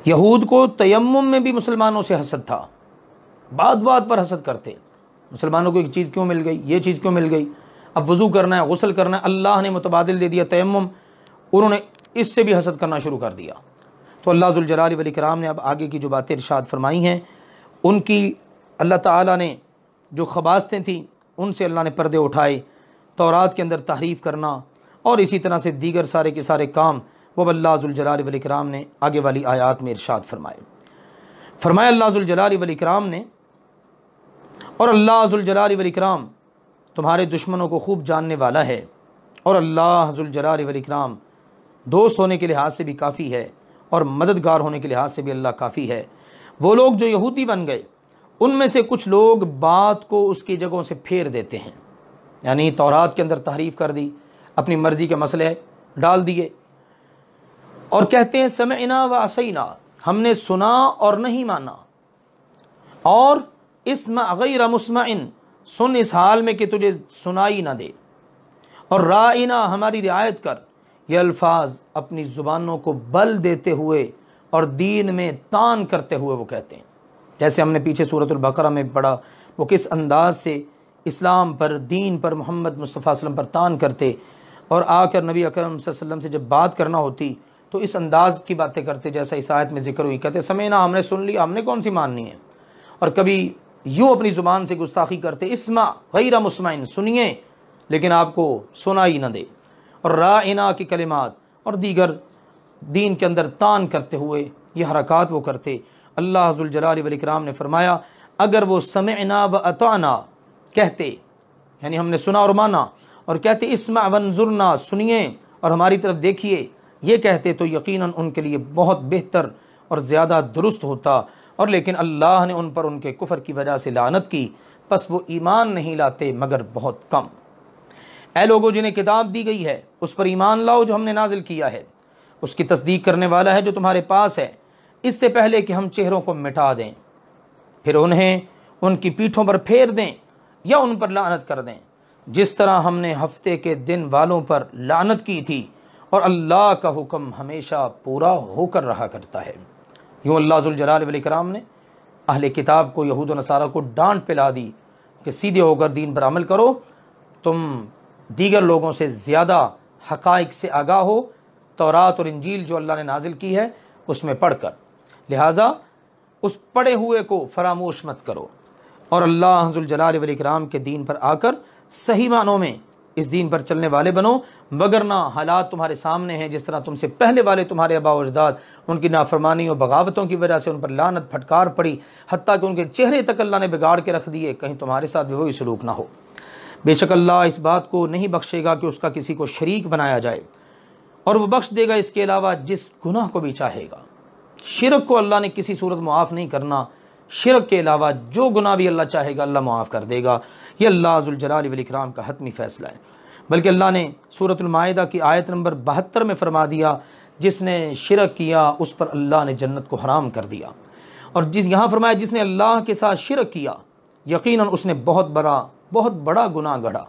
یہود کو تیمم میں بھی مسلمانوں سے حسد تھا، بات بات پر حسد کرتے، مسلمانوں کو ایک چیز کیوں مل گئی، یہ چیز کیوں مل گئی، اب وضو کرنا ہے، غسل کرنا ہے، اللہ نے متبادل دے دیا تیمم، انہوں نے اس سے بھی حسد کرنا شروع کر دیا۔ تو اللہ ذوالجلال والاکرام نے اب آگے کی جو باتیں ارشاد فرمائی ہیں ان کی اللہ تعالیٰ نے جو خباثتیں تھیں ان سے اللہ نے پردے اٹھائے، تورات کے اندر تحریف کرنا اور اسی طرح سے دیگر سارے کے سارے کام وہ اللہ ذوالجلال والاکرام نے آگے والی آیات میں ارشاد فرمائے۔ فرمایا اللہ ذوالجلال والاکرام نے، اور اللہ ذوالجلال والاکرام تمہارے دشمنوں کو خوب جاننے والا ہے، اور اللہ ذوالجلال والاکرام دوست ہونے کے لحاظ سے بھی کافی ہے اور مددگار ہونے کے لحاظ سے بھی اللہ کافی ہے۔ وہ لوگ جو یہودی بن گئے ان میں سے کچھ لوگ بات کو اس کی جگہوں سے پھیر دیتے ہیں، یعنی تورات کے اندر تحریف کر دی، اپنی مرضی کے مسئلے ڈال دیے، اور کہتے ہیں سمعنا و عصینا، ہم نے سنا اور نہیں مانا، اور اسمع غیر مسمع، سن اس حال میں کہ تجھے سنائی نہ دے، اور رائنا، ہماری رعایت کر۔ یہ الفاظ اپنی زبانوں کو بل دیتے ہوئے اور دین میں تان کرتے ہوئے وہ کہتے ہیں، جیسے ہم نے پیچھے سورۃ البقرہ میں پڑھا وہ کس انداز سے اسلام پر، دین پر، محمد مصطفیٰ صلی اللہ علیہ وسلم پر تان کرتے، اور آ کر نبی اکرم صلی اللہ علیہ وسلم سے جب بات کرنا ہوتی تو اس انداز کی باتیں کرتے جیسا اس آیت میں ذکر ہوئی، کہتے سمعنا، ہم نے سن لیا، ہم نے کون سی ماننی ہے. اور کبھی یوں اپنی زبان سے گستاخی کرتے، اسمع غیر مسمعن، سنیے لیکن آپ کو سنائی نہ دے. اور راعنا کی کلمات اور دیگر دین کے اندر تان کرتے ہوئے یہ حرکات وہ کرتے. اللہ ذوالجلال والاکرام نے فرمایا اگر وہ سمعنا و اطعنا کہتے، یعنی ہم نے سنا اور مانا، اور کہتے اسمع وانظرنا، سنیے اور ہماری طرف دیکھیے، یہ کہتے تو یقیناً ان کے لیے بہت بہتر اور زیادہ درست ہوتا. اور لیکن اللہ نے ان پر ان کے کفر کی وجہ سے لعنت کی، پس وہ ایمان نہیں لاتے مگر بہت کم. اے لوگوں جنہیں کتاب دی گئی ہے اس پر ایمان لاؤ جو ہم نے نازل کیا ہے، اس کی تصدیق کرنے والا ہے جو تمہارے پاس ہے، اس سے پہلے کہ ہم چہروں کو مٹا دیں، پھر انہیں ان کی پیٹھوں پر پھیر دیں یا ان پر لعنت کر دیں، جس طرح ہم نے ہفتے کے دن والوں پر لعنت کی تھی، اور اللہ کا حکم ہمیشہ پورا ہو کر رہا کرتا ہے. یوں اللہ ذوالجلال والاکرام نے اہل کتاب کو، یہود و نصارہ کو ڈانٹ پلا دی کہ سیدھے ہو کر دین پر عمل کرو، تم دیگر لوگوں سے زیادہ حقائق سے آگاہ ہو، تورات اور انجیل جو اللہ نے نازل کی ہے اس میں پڑھ کر، لہٰذا اس پڑھے ہوئے کو فراموش مت کرو، اور اللہ ذوالجلال والاکرام کے دین پر آ کر صحیح معنوں میں اس دین پر چلنے والے بنو، وگرنہ حالات تمہارے سامنے ہیں جس طرح تم سے پہلے والے تمہارے آباء و اجداد ان کی نافرمانی اور بغاوتوں کی وجہ سے ان پر لعنت پھٹکار پڑی، حتیٰ کہ ان کے چہرے تک اللہ نے بگاڑ کے رکھ دیے، کہیں تمہارے ساتھ بھی وہی سلوک نہ ہو. بے شک اللہ اس بات کو نہیں بخشے گا کہ اس کا کسی کو شریک بنایا جائے، اور وہ بخش دے گا اس کے علاوہ جس گناہ کو بھی چاہے گا. شرک کو اللہ نے کسی صورت معاف نہیں کرنا، شرک کے علاوہ جو گناہ بھی اللہ چاہے گا اللہ معاف کر دے گا. یہ اللہ ذوالجلال والاکرام کا حتمی فیصلہ ہے. بلکہ اللہ نے سورۃ المائدہ کی آیت نمبر 72 میں فرما دیا جس نے شرک کیا اس پر اللہ نے جنت کو حرام کر دیا، اور یہاں فرمایا جس نے اللہ کے ساتھ شرک کیا یقیناً اس نے بہت بڑا گناہ گڑھا،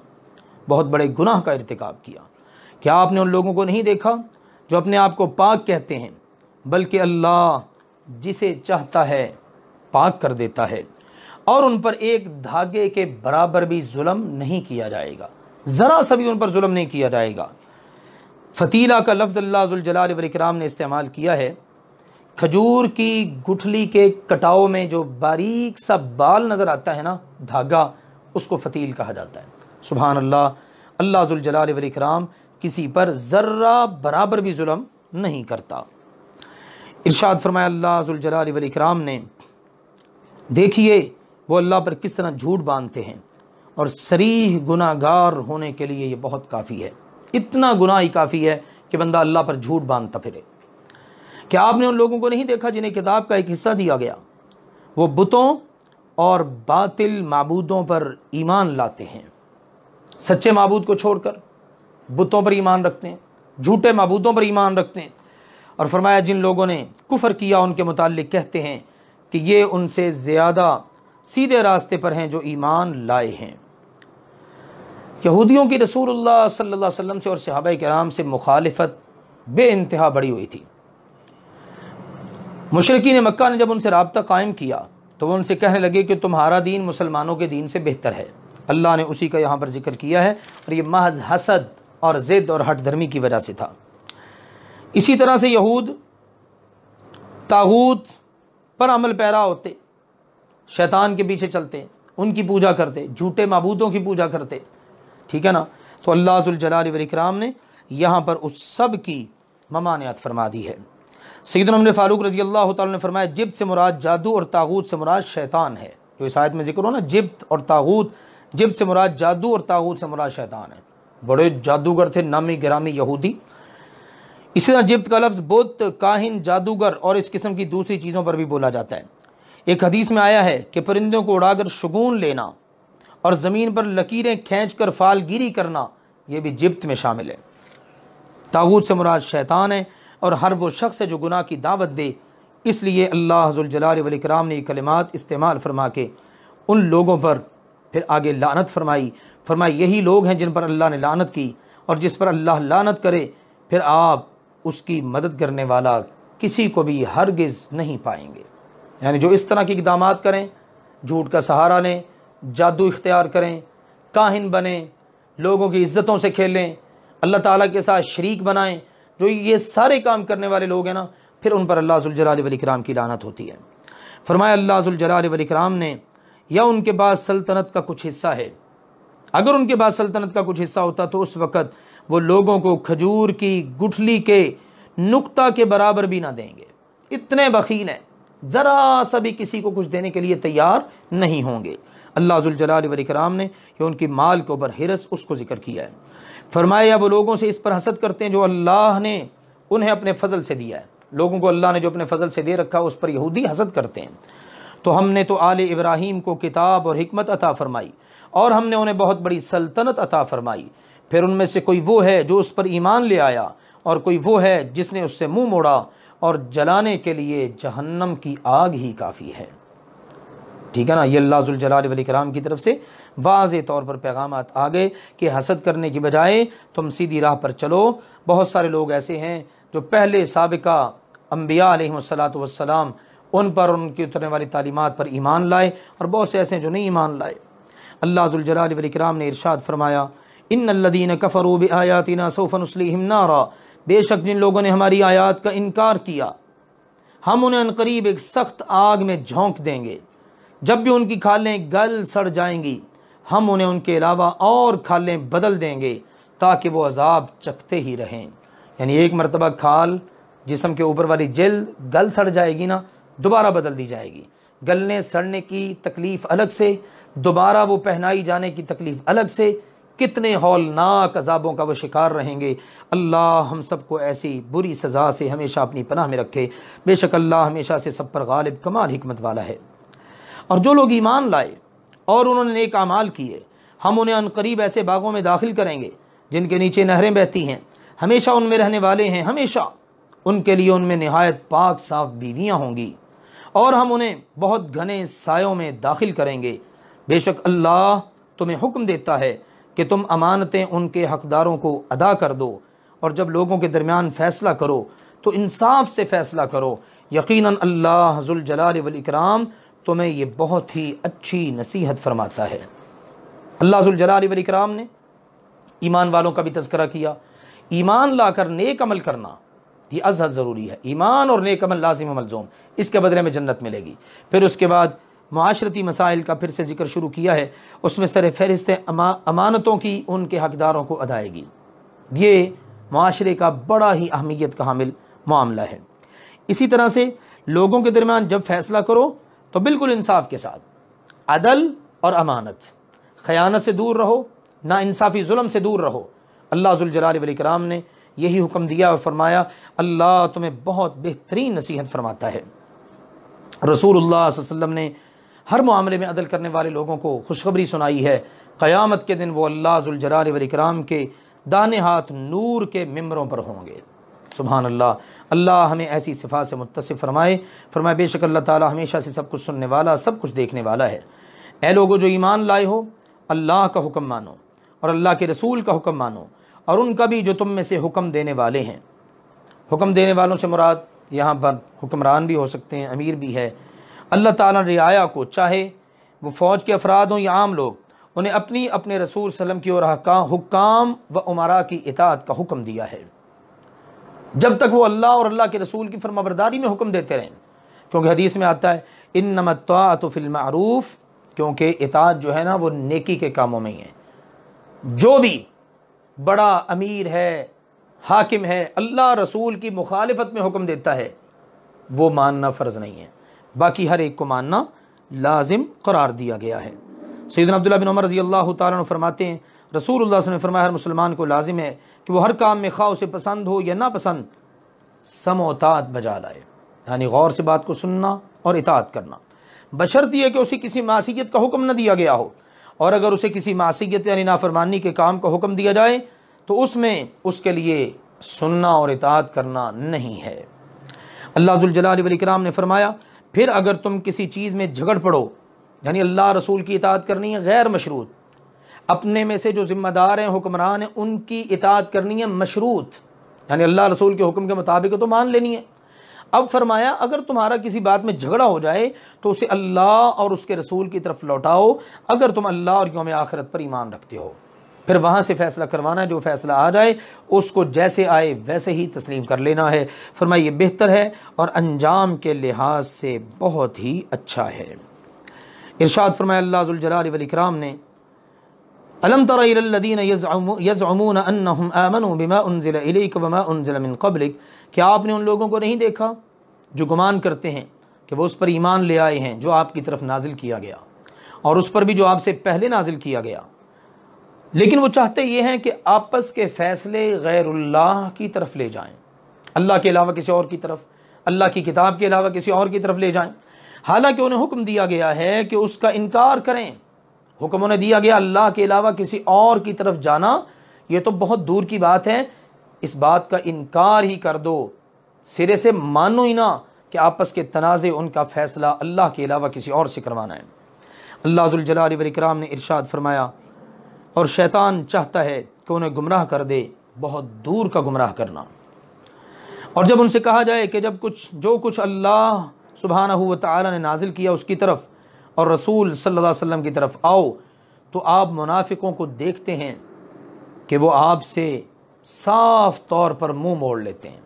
بہت بڑے گناہ کا ارتکاب کیا. کیا آپ نے ان لوگوں کو نہیں دیکھا جو اپنے آپ کو پاک کہتے ہیں، بلکہ اللہ جسے چاہتا ہے پاک کر دیتا ہے، اور ان پر ایک دھاگے کے برابر بھی ظلم نہیں کیا جائے گا، ذرا سا بھی ان پر ظلم نہیں کیا جائے گا. فتیلہ کا لفظ اللہ ذوالجلال والاکرام نے استعمال کیا ہے. کھجور کی گٹھلی کے کٹاؤ میں جو باریک سا بال نظر آتا ہے نا، دھاگا، اس کو فتیل کہا جاتا ہے. سبحان اللہ، اللہ ذوالجلال والاکرام کسی پر ذرہ برابر بھی ظلم نہیں کرتا. ارشاد فرمایا اللہ ذوالجلال والاکرام نے، دیکھیے وہ اللہ پر کس طرح جھوٹ باندھتے ہیں، اور صریح گناہ گار ہونے کے لیے یہ بہت کافی ہے. اتنا گناہ ہی کافی ہے کہ بندہ اللہ پر جھوٹ باندھتا پھرے. کیا آپ نے ان لوگوں کو نہیں دیکھا جنہیں کتاب کا ایک حصہ دیا گیا، وہ بتوں اور باطل معبودوں پر ایمان لاتے ہیں، سچے معبود کو چھوڑ کر بتوں پر ایمان رکھتے ہیں، جھوٹے معبودوں پر ایمان رکھتے ہیں. اور فرمایا جن لوگوں نے کفر کیا ان کے متعلق کہتے ہیں کہ یہ ان سے زیادہ سیدھے راستے پر ہیں جو ایمان لائے ہیں. یہودیوں کی رسول اللہ صلی اللہ علیہ وسلم سے اور صحابہ کرام سے مخالفت بے انتہا بڑی ہوئی تھی. مشرکین مکہ نے جب ان سے رابطہ قائم کیا تو وہ ان سے کہنے لگے کہ تمہارا دین مسلمانوں کے دین سے بہتر ہے. اللہ نے اسی کا یہاں پر ذکر کیا ہے، اور یہ محض حسد اور ضد اور ہٹ دھرمی کی وجہ سے تھا. اسی طرح سے یہود طاغوت پر عمل پیرا ہوتے، شیطان کے پیچھے چلتے، ان کی پوجا کرتے، جھوٹے معبودوں کی پوجا کرتے، ٹھیک ہے نا. تو اللہ ذوالجلال والاکرام نے یہاں پر اس سب کی ممانعت فرما دی ہے. سیدنا عمر فاروق رضی اللہ تعالیٰ نے فرمایا جبت سے مراد جادو اور طاغوت سے مراد شیطان ہے. جو اس آیت میں ذکر ہو نا، جبت اور طاغوت، جبت سے مراد جادو اور طاغوت سے مراد شیطان ہے. بڑے جادوگر تھے نامی گرامی یہودی. اسی طرح جبت کا لفظ بت، کاہن، جادوگر اور اس قسم کی دوسری چیزوں پر بھی بولا جاتا ہے. ایک حدیث میں آیا ہے کہ پرندوں کو اڑا کر شگون لینا اور زمین پر لکیریں کھینچ کر فال گیری کرنا یہ بھی جبت میں شامل ہے. طاغوت سے مراد شیطان ہے اور ہر وہ شخص ہے جو گناہ کی دعوت دے. اس لیے اللہ ذوالجلال والاکرام نے یہ کلمات استعمال فرما کے ان لوگوں پر پھر آگے لعنت فرمائی. فرمائی یہی لوگ ہیں جن پر اللہ نے لعنت کی، اور جس پر اللہ لعنت کرے پھر آپ اس کی مدد کرنے والا کسی کو بھی ہرگز نہیں پائیں گے. یعنی جو اس طرح کے اقدامات کریں، جھوٹ کا سہارا لیں، جادو اختیار کریں، کاہن بنیں، لوگوں کی عزتوں سے کھیلیں، اللہ تعالیٰ کے ساتھ شریک بنائیں، جو یہ سارے کام کرنے والے لوگ ہیں نا، پھر ان پر اللہ ذوالجلال والاکرام کی لعنت ہوتی ہے۔ فرمایا اللہ ذوالجلال والاکرام نے، یا ان کے پاس سلطنت کا کچھ حصہ ہے، اگر ان کے پاس سلطنت کا کچھ حصہ ہوتا تو اس وقت وہ لوگوں کو کھجور کی گٹھلی کے نقطہ کے برابر بھی نہ دیں گے، اتنے بخیل ہیں، ذرا سا بھی کسی کو کچھ دینے کے لیے تیار نہیں ہوں گے۔ اللہ ذوالجلال والاکرام نے یہ ان کی مال کے اوپر حرص اس کو ذکر کیا ہے۔ فرمایا وہ لوگوں سے اس پر حسد کرتے ہیں جو اللہ نے انہیں اپنے فضل سے دیا ہے، لوگوں کو اللہ نے جو اپنے فضل سے دے رکھا اس پر یہودی حسد کرتے ہیں۔ تو ہم نے تو آل ابراہیم کو کتاب اور حکمت عطا فرمائی، اور ہم نے انہیں بہت بڑی سلطنت عطا فرمائی، پھر ان میں سے کوئی وہ ہے جو اس پر ایمان لے آیا، اور کوئی وہ ہے جس نے اس سے منہ موڑا، اور جلانے کے لیے جہنم کی آگ ہی کافی ہے۔ ٹھیک ہے نا، یہ اللہ ذوالجلال والاکرام کی طرف سے واضح طور پر پیغامات آ گئے کہ حسد کرنے کی بجائے تم سیدھی راہ پر چلو۔ بہت سارے لوگ ایسے ہیں جو پہلے سابقہ انبیاء علیہ السلام ان پر، ان کی اترنے والی تعلیمات پر ایمان لائے، اور بہت سے ایسے ہیں جو نہیں ایمان لائے۔ اللہ ذوالجلال والاکرام نے ارشاد فرمایا، ان الذین کفروا بآیاتنا سوف نصلیہم نارا، بے شک جن لوگوں نے ہماری آیات کا انکار کیا ہم انہیں عنقریب ایک سخت آگ میں جھونک دیں گے، جب بھی ان کی کھالیں گل سڑ جائیں گی ہم انہیں ان کے علاوہ اور کھالیں بدل دیں گے تاکہ وہ عذاب چکھتے ہی رہیں۔ یعنی ایک مرتبہ کھال جسم کے اوپر والی جلد گل سڑ جائے گی نا، دوبارہ بدل دی جائے گی، گلنے سڑنے کی تکلیف الگ سے، دوبارہ وہ پہنائی جانے کی تکلیف الگ سے، کتنے ہولناک عذابوں کا وہ شکار رہیں گے۔ اللہ ہم سب کو ایسی بری سزا سے ہمیشہ اپنی پناہ میں رکھے، بے شک اللہ ہمیشہ سے سب پر غالب کمال حکمت والا ہے۔ اور جو لوگ ایمان لائے اور انہوں نے نیک اعمال کیے ہم انہیں عنقریب ایسے باغوں میں داخل کریں گے جن کے نیچے نہریں بہتی ہیں، ہمیشہ ان میں رہنے والے ہیں، ہمیشہ ان کے لیے ان میں نہایت پاک صاف بیویاں ہوں گی، اور ہم انہیں بہت گھنے سایوں میں داخل کریں گے۔ بے شک اللہ تمہیں حکم دیتا ہے کہ تم امانتیں ان کے حقداروں کو ادا کر دو، اور جب لوگوں کے درمیان فیصلہ کرو تو انصاف سے فیصلہ کرو، یقیناً اللہ ذوالجلال والاکرام تمہیں یہ بہت ہی اچھی نصیحت فرماتا ہے۔ اللہ ذوالجلال والاکرام نے ایمان والوں کا بھی تذکرہ کیا۔ ایمان لا کر نیک عمل کرنا یہ ازحد ضروری ہے، ایمان اور نیک عمل لازم و ملزوم، اس کے بدلے میں جنت ملے گی۔ پھر اس کے بعد معاشرتی مسائل کا پھر سے ذکر شروع کیا ہے، اس میں سر فہرست امانتوں کی ان کے حقداروں کو ادائیگی، یہ معاشرے کا بڑا ہی اہمیت کا حامل معاملہ ہے۔ اسی طرح سے لوگوں کے درمیان جب فیصلہ کرو تو بالکل انصاف کے ساتھ، عدل اور امانت، خیانت سے دور رہو، نا انصافی ظلم سے دور رہو۔ اللہ ذوالجلال والاکرام نے یہی حکم دیا اور فرمایا اللہ تمہیں بہت بہترین نصیحت فرماتا ہے۔ رسول اللہ صلی اللہ علیہ وسلم نے ہر معاملے میں عدل کرنے والے لوگوں کو خوشخبری سنائی ہے، قیامت کے دن وہ اللہ ذوالجلال والاکرام کے دانے ہاتھ نور کے ممبروں پر ہوں گے۔ سبحان اللہ، اللہ ہمیں ایسی صفات سے متصف فرمائے۔ فرمائے بے شک اللہ تعالی ہمیشہ سے سب کچھ سننے والا، سب کچھ دیکھنے والا ہے۔ اے لوگو جو ایمان لائے ہو، اللہ کا حکم مانو اور اللہ کے رسول کا حکم مانو، اور ان کا بھی جو تم میں سے حکم دینے والے ہیں۔ حکم دینے والوں سے مراد یہاں پر حکمران بھی ہو سکتے ہیں، امیر بھی ہے۔ اللہ تعالیٰ نے رعایا کو، چاہے وہ فوج کے افراد ہوں یا عام لوگ، انہیں اپنے رسول صلی اللہ علیہ وسلم کی اور حکام و امراء کی اطاعت کا حکم دیا ہے، جب تک وہ اللہ اور اللہ کے رسول کی فرمانبرداری میں حکم دیتے رہیں۔ کیونکہ حدیث میں آتا ہے انما الطاعۃ فی المعروف، کیونکہ اطاعت جو ہے نا وہ نیکی کے کاموں میں ہی ہے۔ جو بھی بڑا امیر ہے، حاکم ہے، اللہ رسول کی مخالفت میں حکم دیتا ہے وہ ماننا فرض نہیں ہے، باقی ہر ایک کو ماننا لازم قرار دیا گیا ہے۔ سیدنا عبداللہ بن عمر رضی اللہ تعالیٰ عنہ فرماتے ہیں رسول اللہ صلی اللہ علیہ وسلم نے فرمایا ہر مسلمان کو لازم ہے کہ وہ ہر کام میں خواہ اسے پسند ہو یا ناپسند سمع و اطاعت بجا لائے، یعنی غور سے بات کو سننا اور اطاعت کرنا، بشرط یہ کہ اسے کسی معصیت کا حکم نہ دیا گیا ہو، اور اگر اسے کسی معصیت یعنی نافرمانی کے کام کا حکم دیا جائے تو اس میں اس کے لیے سننا اور اطاعت کرنا نہیں ہے۔ اللہ ذوالجلال والاکرام نے فرمایا پھر اگر تم کسی چیز میں جھگڑ پڑو، یعنی اللہ رسول کی اطاعت کرنی ہے غیر مشروط، اپنے میں سے جو ذمہ دار ہیں، حکمران ہیں، ان کی اطاعت کرنی ہے مشروط، یعنی اللہ رسول کے حکم کے مطابق تو مان لینی ہے۔ اب فرمایا اگر تمہارا کسی بات میں جھگڑا ہو جائے تو اسے اللہ اور اس کے رسول کی طرف لوٹاؤ، اگر تم اللہ اور یوم آخرت پر ایمان رکھتے ہو۔ پھر وہاں سے فیصلہ کروانا ہے، جو فیصلہ آ جائے اس کو جیسے آئے ویسے ہی تسلیم کر لینا ہے۔ فرمایا یہ بہتر ہے اور انجام کے لحاظ سے بہت ہی اچھا ہے۔ ارشاد فرمایا اللہ ذوالجلال والاکرام نے، الم تر الی الذین یزعمون انہم آمنوا بما انزل الیک وما انزل من قبلک، کیا آپ نے ان لوگوں کو نہیں دیکھا جو گمان کرتے ہیں کہ وہ اس پر ایمان لے آئے ہیں جو آپ کی طرف نازل کیا گیا اور اس پر بھی جو آپ سے پہلے نازل کیا گیا، لیکن وہ چاہتے یہ ہیں کہ آپس کے فیصلے غیر اللہ کی طرف لے جائیں، اللہ کے علاوہ کسی اور کی طرف، اللہ کی کتاب کے علاوہ کسی اور کی طرف لے جائیں، حالانکہ انہیں حکم دیا گیا ہے کہ اس کا انکار کریں۔ حکم انہیں دیا گیا اللہ کے علاوہ کسی اور کی طرف جانا یہ تو بہت دور کی بات ہے، اس بات کا انکار ہی کر دو، سرے سے مانو ہی نہ کہ آپس کے تنازع ان کا فیصلہ اللہ کے علاوہ کسی اور سے کروانا ہے۔ اللہ ذوالجلال والاکرام نے ارشاد فرمایا، اور شیطان چاہتا ہے کہ انہیں گمراہ کر دے، بہت دور کا گمراہ کرنا۔ اور جب ان سے کہا جائے کہ جو کچھ اللہ سبحانہ و تعالی نے نازل کیا اس کی طرف اور رسول صلی اللہ علیہ وسلم کی طرف آؤ، تو آپ منافقوں کو دیکھتے ہیں کہ وہ آپ سے صاف طور پر منہ موڑ لیتے ہیں۔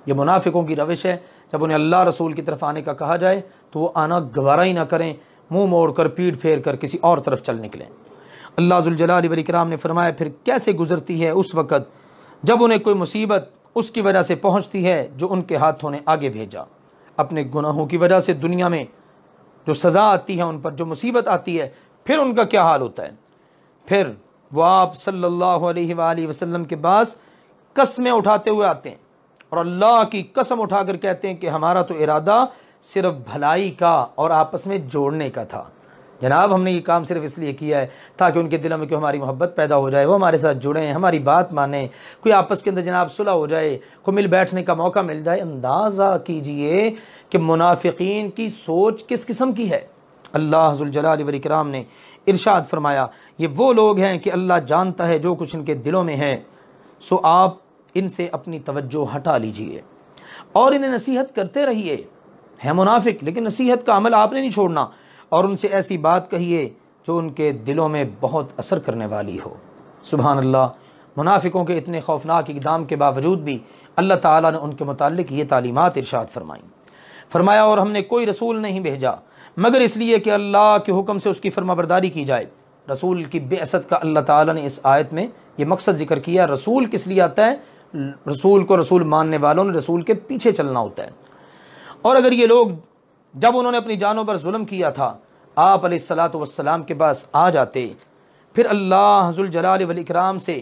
یہ منافقوں کی روش ہے، جب انہیں اللہ رسول کی طرف آنے کا کہا جائے تو وہ آنا گوارا ہی نہ کریں، منہ موڑ کر پیٹ پھیر کر کسی اور طرف چل نکلیں۔ اللہ ذوالجلال والاکرام نے فرمایا پھر کیسے گزرتی ہے اس وقت جب انہیں کوئی مصیبت اس کی وجہ سے پہنچتی ہے جو ان کے ہاتھوں نے آگے بھیجا، اپنے گناہوں کی وجہ سے دنیا میں جو سزا آتی ہے ان پر، جو مصیبت آتی ہے، پھر ان کا کیا حال ہوتا ہے؟ پھر وہ آپ صلی اللہ علیہ وآلہ وسلم کے پاس قسمیں اٹھاتے ہوئے آتے ہیں اور اللہ کی قسم اٹھا کر کہتے ہیں کہ ہمارا تو ارادہ صرف بھلائی کا اور آپس میں جوڑنے کا تھا، جناب ہم نے یہ کام صرف اس لیے کیا ہے تاکہ ان کے دلوں میں کہ ہماری محبت پیدا ہو جائے، وہ ہمارے ساتھ جڑیں، ہماری بات مانیں، کوئی آپس کے اندر جناب صلح ہو جائے، کوئی مل بیٹھنے کا موقع مل جائے۔ اندازہ کیجئے کہ منافقین کی سوچ کس قسم کی ہے۔ اللہ ذوالجلال والاکرام نے ارشاد فرمایا یہ وہ لوگ ہیں کہ اللہ جانتا ہے جو کچھ ان کے دلوں میں ہے، سو آپ ان سے اپنی توجہ ہٹا لیجئے اور انہیں نصیحت کرتے رہیے۔ ہے منافق لیکن نصیحت کا عمل آپ نے نہیں چھوڑنا، اور ان سے ایسی بات کہیے جو ان کے دلوں میں بہت اثر کرنے والی ہو۔ سبحان اللہ، منافقوں کے اتنے خوفناک اقدام کے باوجود بھی اللہ تعالیٰ نے ان کے متعلق یہ تعلیمات ارشاد فرمائیں۔ فرمایا اور ہم نے کوئی رسول نہیں بھیجا مگر اس لیے کہ اللہ کے حکم سے اس کی فرما برداری کی جائے۔ رسول کی بعثت کا اللہ تعالیٰ نے اس آیت میں یہ مقصد ذکر کیا۔ رسول کس لیے آتا ہے؟ رسول کو رسول ماننے والوں نے رسول کے پیچھے چلنا ہوتا ہے۔ اور اگر یہ لوگ جب انہوں نے اپنی جانوں پر ظلم کیا تھا آپ علیہ الصلاۃ والسلام کے پاس آ جاتے، پھر اللہ ذوالجلال والاکرام سے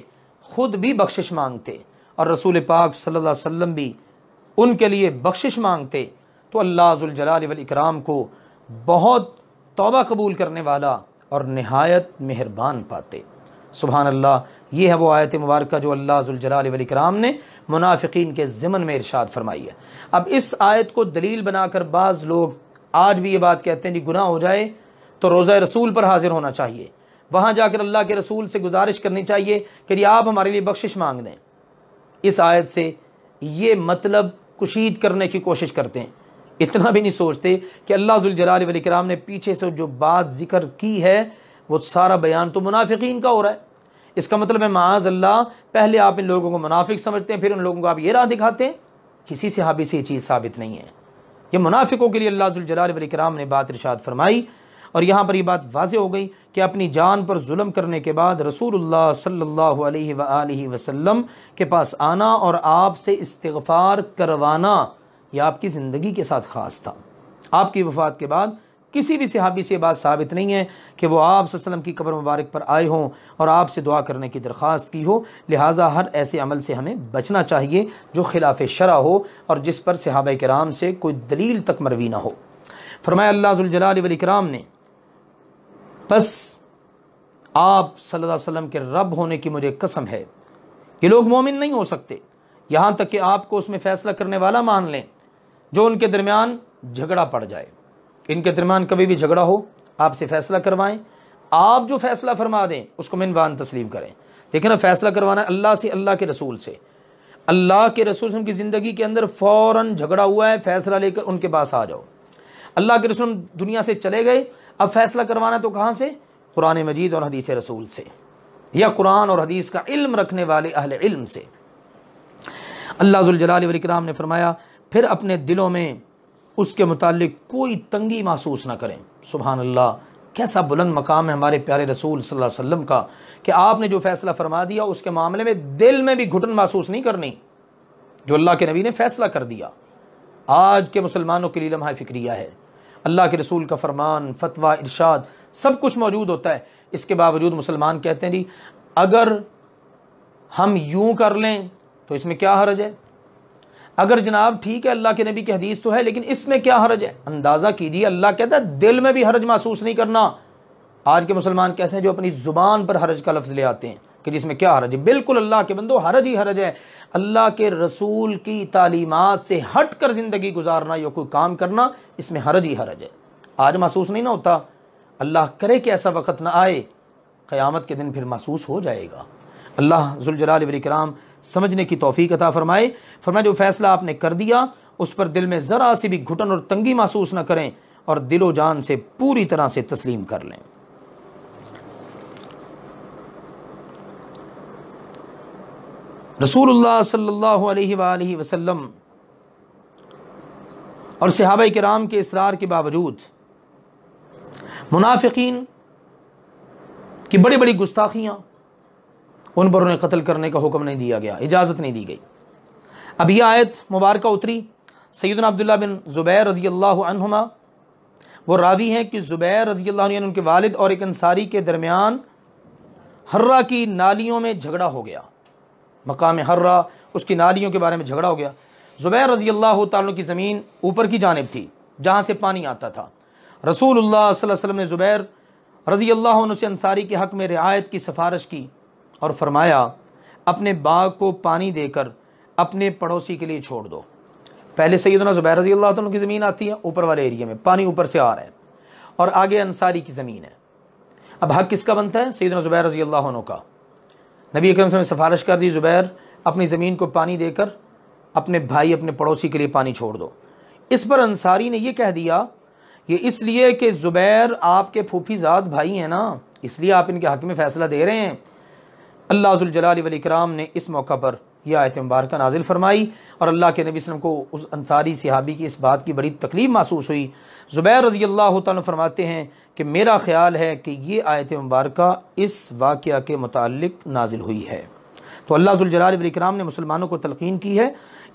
خود بھی بخشش مانگتے اور رسول پاک صلی اللہ علیہ وسلم بھی ان کے لیے بخشش مانگتے، تو اللہ ذوالجلال والاکرام کو بہت توبہ قبول کرنے والا اور نہایت مہربان پاتے۔ سبحان اللہ، یہ ہے وہ آیت مبارکہ جو اللہ ذوالجلال والاکرام نے منافقین کے ضمن میں ارشاد فرمائی ہے۔ اب اس آیت کو دلیل بنا کر بعض لوگ آج بھی یہ بات کہتے ہیں کہ گناہ ہو جائے تو روضہ رسول پر حاضر ہونا چاہیے، وہاں جا کر اللہ کے رسول سے گزارش کرنی چاہیے کہ یہ آپ ہمارے لیے بخشش مانگ دیں۔ اس آیت سے یہ مطلب کشید کرنے کی کوشش کرتے ہیں، اتنا بھی نہیں سوچتے کہ اللہ ذوالجلال والاکرام نے پیچھے سے جو بات ذکر کی ہے وہ سارا بیان تو منافقین کا ہو رہا ہے۔ اس کا مطلب ہے معاذ اللہ پہلے آپ ان لوگوں کو منافق سمجھتے ہیں، پھر ان لوگوں کو آپ یہ راہ دکھاتے ہیں۔ کسی صحابی سے یہ چیز ثابت نہیں ہے۔ یہ منافقوں کے لیے اللہ ذوالجلال والاکرام نے بات ارشاد فرمائی، اور یہاں پر یہ بات واضح ہو گئی کہ اپنی جان پر ظلم کرنے کے بعد رسول اللہ صلی اللہ علیہ وآلہ وسلم کے پاس آنا اور آپ سے استغفار کروانا یہ آپ کی زندگی کے ساتھ خاص تھا۔ آپ کی وفات کے بعد کسی بھی صحابی سے بات ثابت نہیں ہے کہ وہ آپ صلی اللہ علیہ وسلم کی قبر مبارک پر آئے ہوں اور آپ سے دعا کرنے کی درخواست کی ہو، لہٰذا ہر ایسے عمل سے ہمیں بچنا چاہیے جو خلاف شرع ہو اور جس پر صحابہ کرام سے کوئی دلیل تک مروی نہ ہو۔ فرمایا اللہ ذوالجلال والاکرام نے بس آپ صلی اللہ علیہ وسلم کے رب ہونے کی مجھے قسم ہے یہ لوگ مومن نہیں ہو سکتے یہاں تک کہ آپ کو اس میں فیصلہ کرنے والا مان لیں جو ان کے درمیان جھگڑا پڑ جائے۔ ان کے درمیان کبھی بھی جھگڑا ہو آپ سے فیصلہ کروائیں، آپ جو فیصلہ فرما دیں اس کو منوان تسلیم کریں۔ دیکھیں نا، فیصلہ کروانا ہے اللہ سے، اللہ کے رسول سے۔ اللہ کے رسول کی زندگی کے اندر فوراً جھگڑا ہوا ہے، فیصلہ لے کر ان کے پاس آ جاؤ۔ اللہ کے رسول دنیا سے چلے گئے، اب فیصلہ کروانا تو کہاں سے؟ قرآن مجید اور حدیث رسول سے۔ یا قرآن اور حدیث کا علم رکھنے والے اہل علم سے۔ اللہ ذوالجلال والاکرام نے فرمایا پھر اپنے دلوں میں اس کے متعلق کوئی تنگی محسوس نہ کریں۔ سبحان اللہ، کیسا بلند مقام ہے ہمارے پیارے رسول صلی اللہ علیہ وسلم کا کہ آپ نے جو فیصلہ فرما دیا اس کے معاملے میں دل میں بھی گھٹن محسوس نہیں کرنی۔ جو اللہ کے نبی نے فیصلہ کر دیا، آج کے مسلمانوں کے لیے لمحہ فکریہ ہے۔ اللہ کے رسول کا فرمان، فتویٰ، ارشاد سب کچھ موجود ہوتا ہے، اس کے باوجود مسلمان کہتے ہیں جی اگر ہم یوں کر لیں تو اس میں کیا حرج ہے، اگر جناب ٹھیک ہے اللہ کے نبی کی حدیث تو ہے لیکن اس میں کیا حرج ہے۔ اندازہ کیجئے، اللہ کہتا ہے دل میں بھی حرج محسوس نہیں کرنا۔ آج کے مسلمان کیسے ہیں جو اپنی زبان پر حرج کا لفظ لے آتے ہیں کہ جس میں کیا حرج ہے۔ بالکل اللہ کے بندو، حرج ہی حرج ہے۔ اللہ کے رسول کی تعلیمات سے ہٹ کر زندگی گزارنا یا کوئی کام کرنا، اس میں حرج ہی حرج ہے۔ آج محسوس نہیں نہ ہوتا، اللہ کرے کہ ایسا وقت نہ آئے، قیامت کے دن پھر محسوس ہو جائے گا۔ اللہ ذوالجلال والاکرام سمجھنے کی توفیق عطا فرمائے۔ فرمایا جو فیصلہ آپ نے کر دیا اس پر دل میں ذرا سی بھی گھٹن اور تنگی محسوس نہ کریں اور دل و جان سے پوری طرح سے تسلیم کر لیں۔ رسول اللہ صلی اللہ علیہ وآلہ وسلم اور صحابہ کرام کے اصرار کے باوجود منافقین کی بڑی بڑی گستاخیاں، ان پر انہیں قتل کرنے کا حکم نہیں دیا گیا، اجازت نہیں دی گئی۔ اب یہ آیت مبارکہ اتری، سیدنا عبداللہ بن زبیر رضی اللہ عنہما وہ راوی ہیں کہ زبیر رضی اللہ عنہ ان کے والد اور ایک انصاری کے درمیان حرہ کی نالیوں میں جھگڑا ہو گیا۔ مقام حرہ، اس کی نالیوں کے بارے میں جھگڑا ہو گیا۔ زبیر رضی اللہ تعالیٰ کی زمین اوپر کی جانب تھی جہاں سے پانی آتا تھا۔ رسول اللہ صلی اللہ علیہ وسلم نے زبیر رضی اللہ عنہ سے انصاری کے حق میں رعایت کی سفارش کی اور فرمایا اپنے باغ کو پانی دے کر اپنے پڑوسی کے لیے چھوڑ دو۔ پہلے سیدنا زبیر رضی اللہ عنہ کی زمین آتی ہے اوپر والے ایریے میں، پانی اوپر سے آ رہا ہے اور آگے انصاری کی زمین ہے۔ اب حق کس کا بنتا ہے؟ سیدنا زبیر رضی اللہ عنہ کا۔ نبی اکرم صلی اللہ علیہ وسلم نے سفارش کر دی زبیر اپنی زمین کو پانی دے کر اپنے بھائی اپنے پڑوسی کے لیے پانی چھوڑ دو۔ اس پر انصاری نے یہ کہہ دیا یہ اس لیے کہ زبیر آپ کے پھوپھی زاد بھائی ہیں نا، اس لیے آپ ان کے حق میں فیصلہ دے رہے ہیں۔ اللہ ذوالجلال والاکرام نے اس موقع پر یہ آیت مبارکہ نازل فرمائی اور اللہ کے نبی صلی اللہ علیہ وسلم کو اس انصاری صحابی کی اس بات کی بڑی تکلیف محسوس ہوئی۔ زبیر رضی اللہ تعالیٰ فرماتے ہیں کہ میرا خیال ہے کہ یہ آیت مبارکہ اس واقعہ کے متعلق نازل ہوئی ہے۔ تو اللہ ذوالجلال والاکرام نے مسلمانوں کو تلقین کی ہے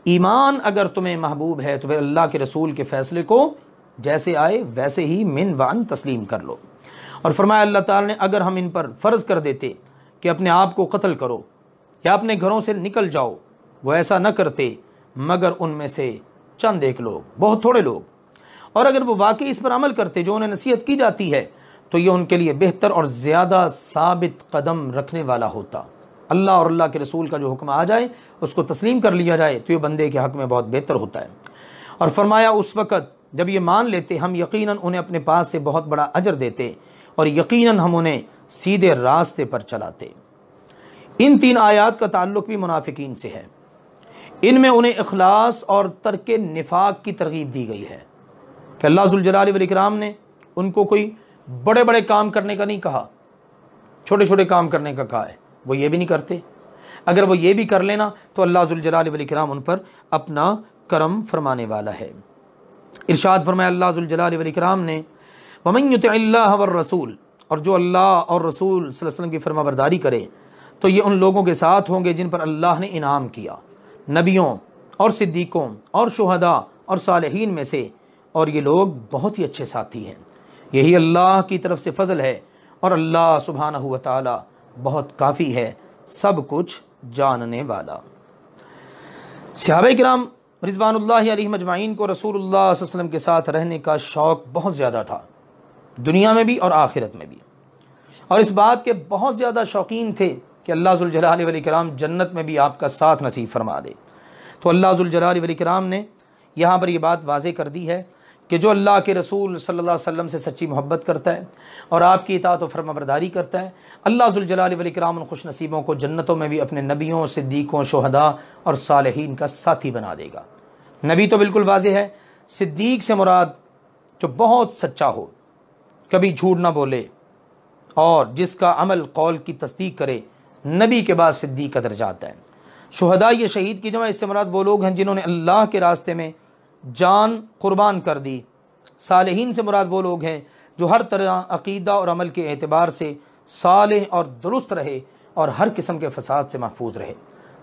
ایمان اگر تمہیں محبوب ہے تو پھر اللہ کے رسول کے فیصلے کو جیسے آئے ویسے ہی من وعن تسلیم کر لو۔ اور فرمایا اللہ تعالیٰ نے اگر ہم ان پر فرض کر دیتے کہ اپنے آپ کو قتل کرو یا اپنے گھروں سے نکل جاؤ، وہ ایسا نہ کرتے مگر ان میں سے چند ایک لوگ، بہت تھوڑے لوگ، اور اگر وہ واقعی اس پر عمل کرتے جو انہیں نصیحت کی جاتی ہے تو یہ ان کے لیے بہتر اور زیادہ ثابت قدم رکھنے والا ہوتا۔ اللہ اور اللہ کے رسول کا جو حکم آ جائے اس کو تسلیم کر لیا جائے تو یہ بندے کے حق میں بہت بہتر ہوتا ہے۔ اور فرمایا اس وقت جب یہ مان لیتے ہم یقیناً انہیں اپنے پاس سے بہت بڑا اجر دیتے اور یقیناً ہم انہیں سیدھے راستے پر چلاتے۔ ان تین آیات کا تعلق بھی منافقین سے ہے۔ ان میں انہیں اخلاص اور ترک نفاق کی ترغیب دی گئی ہے کہ اللہ ذوالجلال والاکرام نے ان کو کوئی بڑے بڑے کام کرنے کا نہیں کہا، چھوٹے چھوٹے کام کرنے کا کہا ہے، وہ یہ بھی نہیں کرتے۔ اگر وہ یہ بھی کر لینا تو اللہ ذوالجلال والاکرام ان پر اپنا کرم فرمانے والا ہے۔ ارشاد فرمایا اللہ ذوالجلال والاکرام نے وَمَن يُطِعِ اللَّهَ وَالرَّسُولَ، اور جو اللہ اور رسول صلی اللہ علیہ وسلم کی فرما برداری کرے تو یہ ان لوگوں کے ساتھ ہوں گے جن پر اللہ نے انعام کیا، نبیوں اور صدیقوں اور شہداء اور صالحین میں سے، اور یہ لوگ بہت ہی اچھے ساتھی ہیں۔ یہی اللہ کی طرف سے فضل ہے اور اللہ سبحانہ و تعالی بہت کافی ہے، سب کچھ جاننے والا۔ صحابہ کرام رضوان اللہ علیہم اجمعین کو رسول اللہ صلی اللہ علیہ وسلم کے ساتھ رہنے کا شوق بہت زیادہ تھا، دنیا میں بھی اور آخرت میں بھی، اور اس بات کے بہت زیادہ شوقین تھے کہ اللہ ذوالجلال والاکرام جنت میں بھی آپ کا ساتھ نصیب فرما دے۔ تو اللہ ذوالجلال والاکرام نے یہاں پر یہ بات واضح کر دی ہے کہ جو اللہ کے رسول صلی اللہ علیہ وسلم سے سچی محبت کرتا ہے اور آپ کی اطاعت و فرما برداری کرتا ہے، اللہ ذوالجلال والاکرام ان خوش نصیبوں کو جنتوں میں بھی اپنے نبیوں، صدیقوں، شہداء اور صالحین کا ساتھی بنا دے گا۔ نبی تو بالکل واضح ہے، صدیق سے مراد جو بہت سچا ہو، کبھی جھوٹ نہ بولے اور جس کا عمل قول کی تصدیق کرے نبی کے بعد صدیق کا درجہ آتا ہے۔ شہداء یہ شہید کی جمع، اس سے مراد وہ لوگ ہیں جنہوں نے اللہ کے راستے میں جان قربان کر دی۔ صالحین سے مراد وہ لوگ ہیں جو ہر طرح عقیدہ اور عمل کے اعتبار سے صالح اور درست رہے اور ہر قسم کے فساد سے محفوظ رہے۔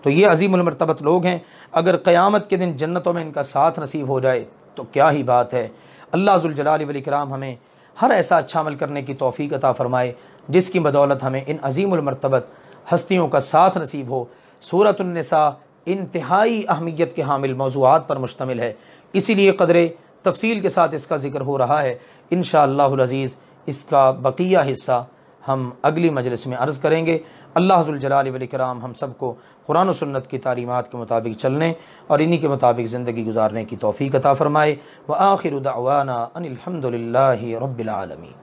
تو یہ عظیم المرتبت لوگ ہیں، اگر قیامت کے دن جنتوں میں ان کا ساتھ نصیب ہو جائے تو کیا ہی بات ہے۔ اللہ ذوالجلال والاکرام ہمیں ہر ایسا اچھا عمل کرنے کی توفیق عطا فرمائے جس کی بدولت ہمیں ان عظیم المرتبت ہستیوں کا ساتھ نصیب ہو۔ سورۃ النساء انتہائی اہمیت کے حامل موضوعات پر مشتمل ہے، اسی لیے قدر تفصیل کے ساتھ اس کا ذکر ہو رہا ہے۔ انشاءاللہ العزیز اس کا بقیہ حصہ ہم اگلی مجلس میں عرض کریں گے۔ اللہ ذوالجلال والاکرام ہم سب کو قرآن و سنت کی تعلیمات کے مطابق چلنے اور انہی کے مطابق زندگی گزارنے کی توفیق عطا فرمائے۔ وآخر دعوانا ان الحمد للہ رب العالمین۔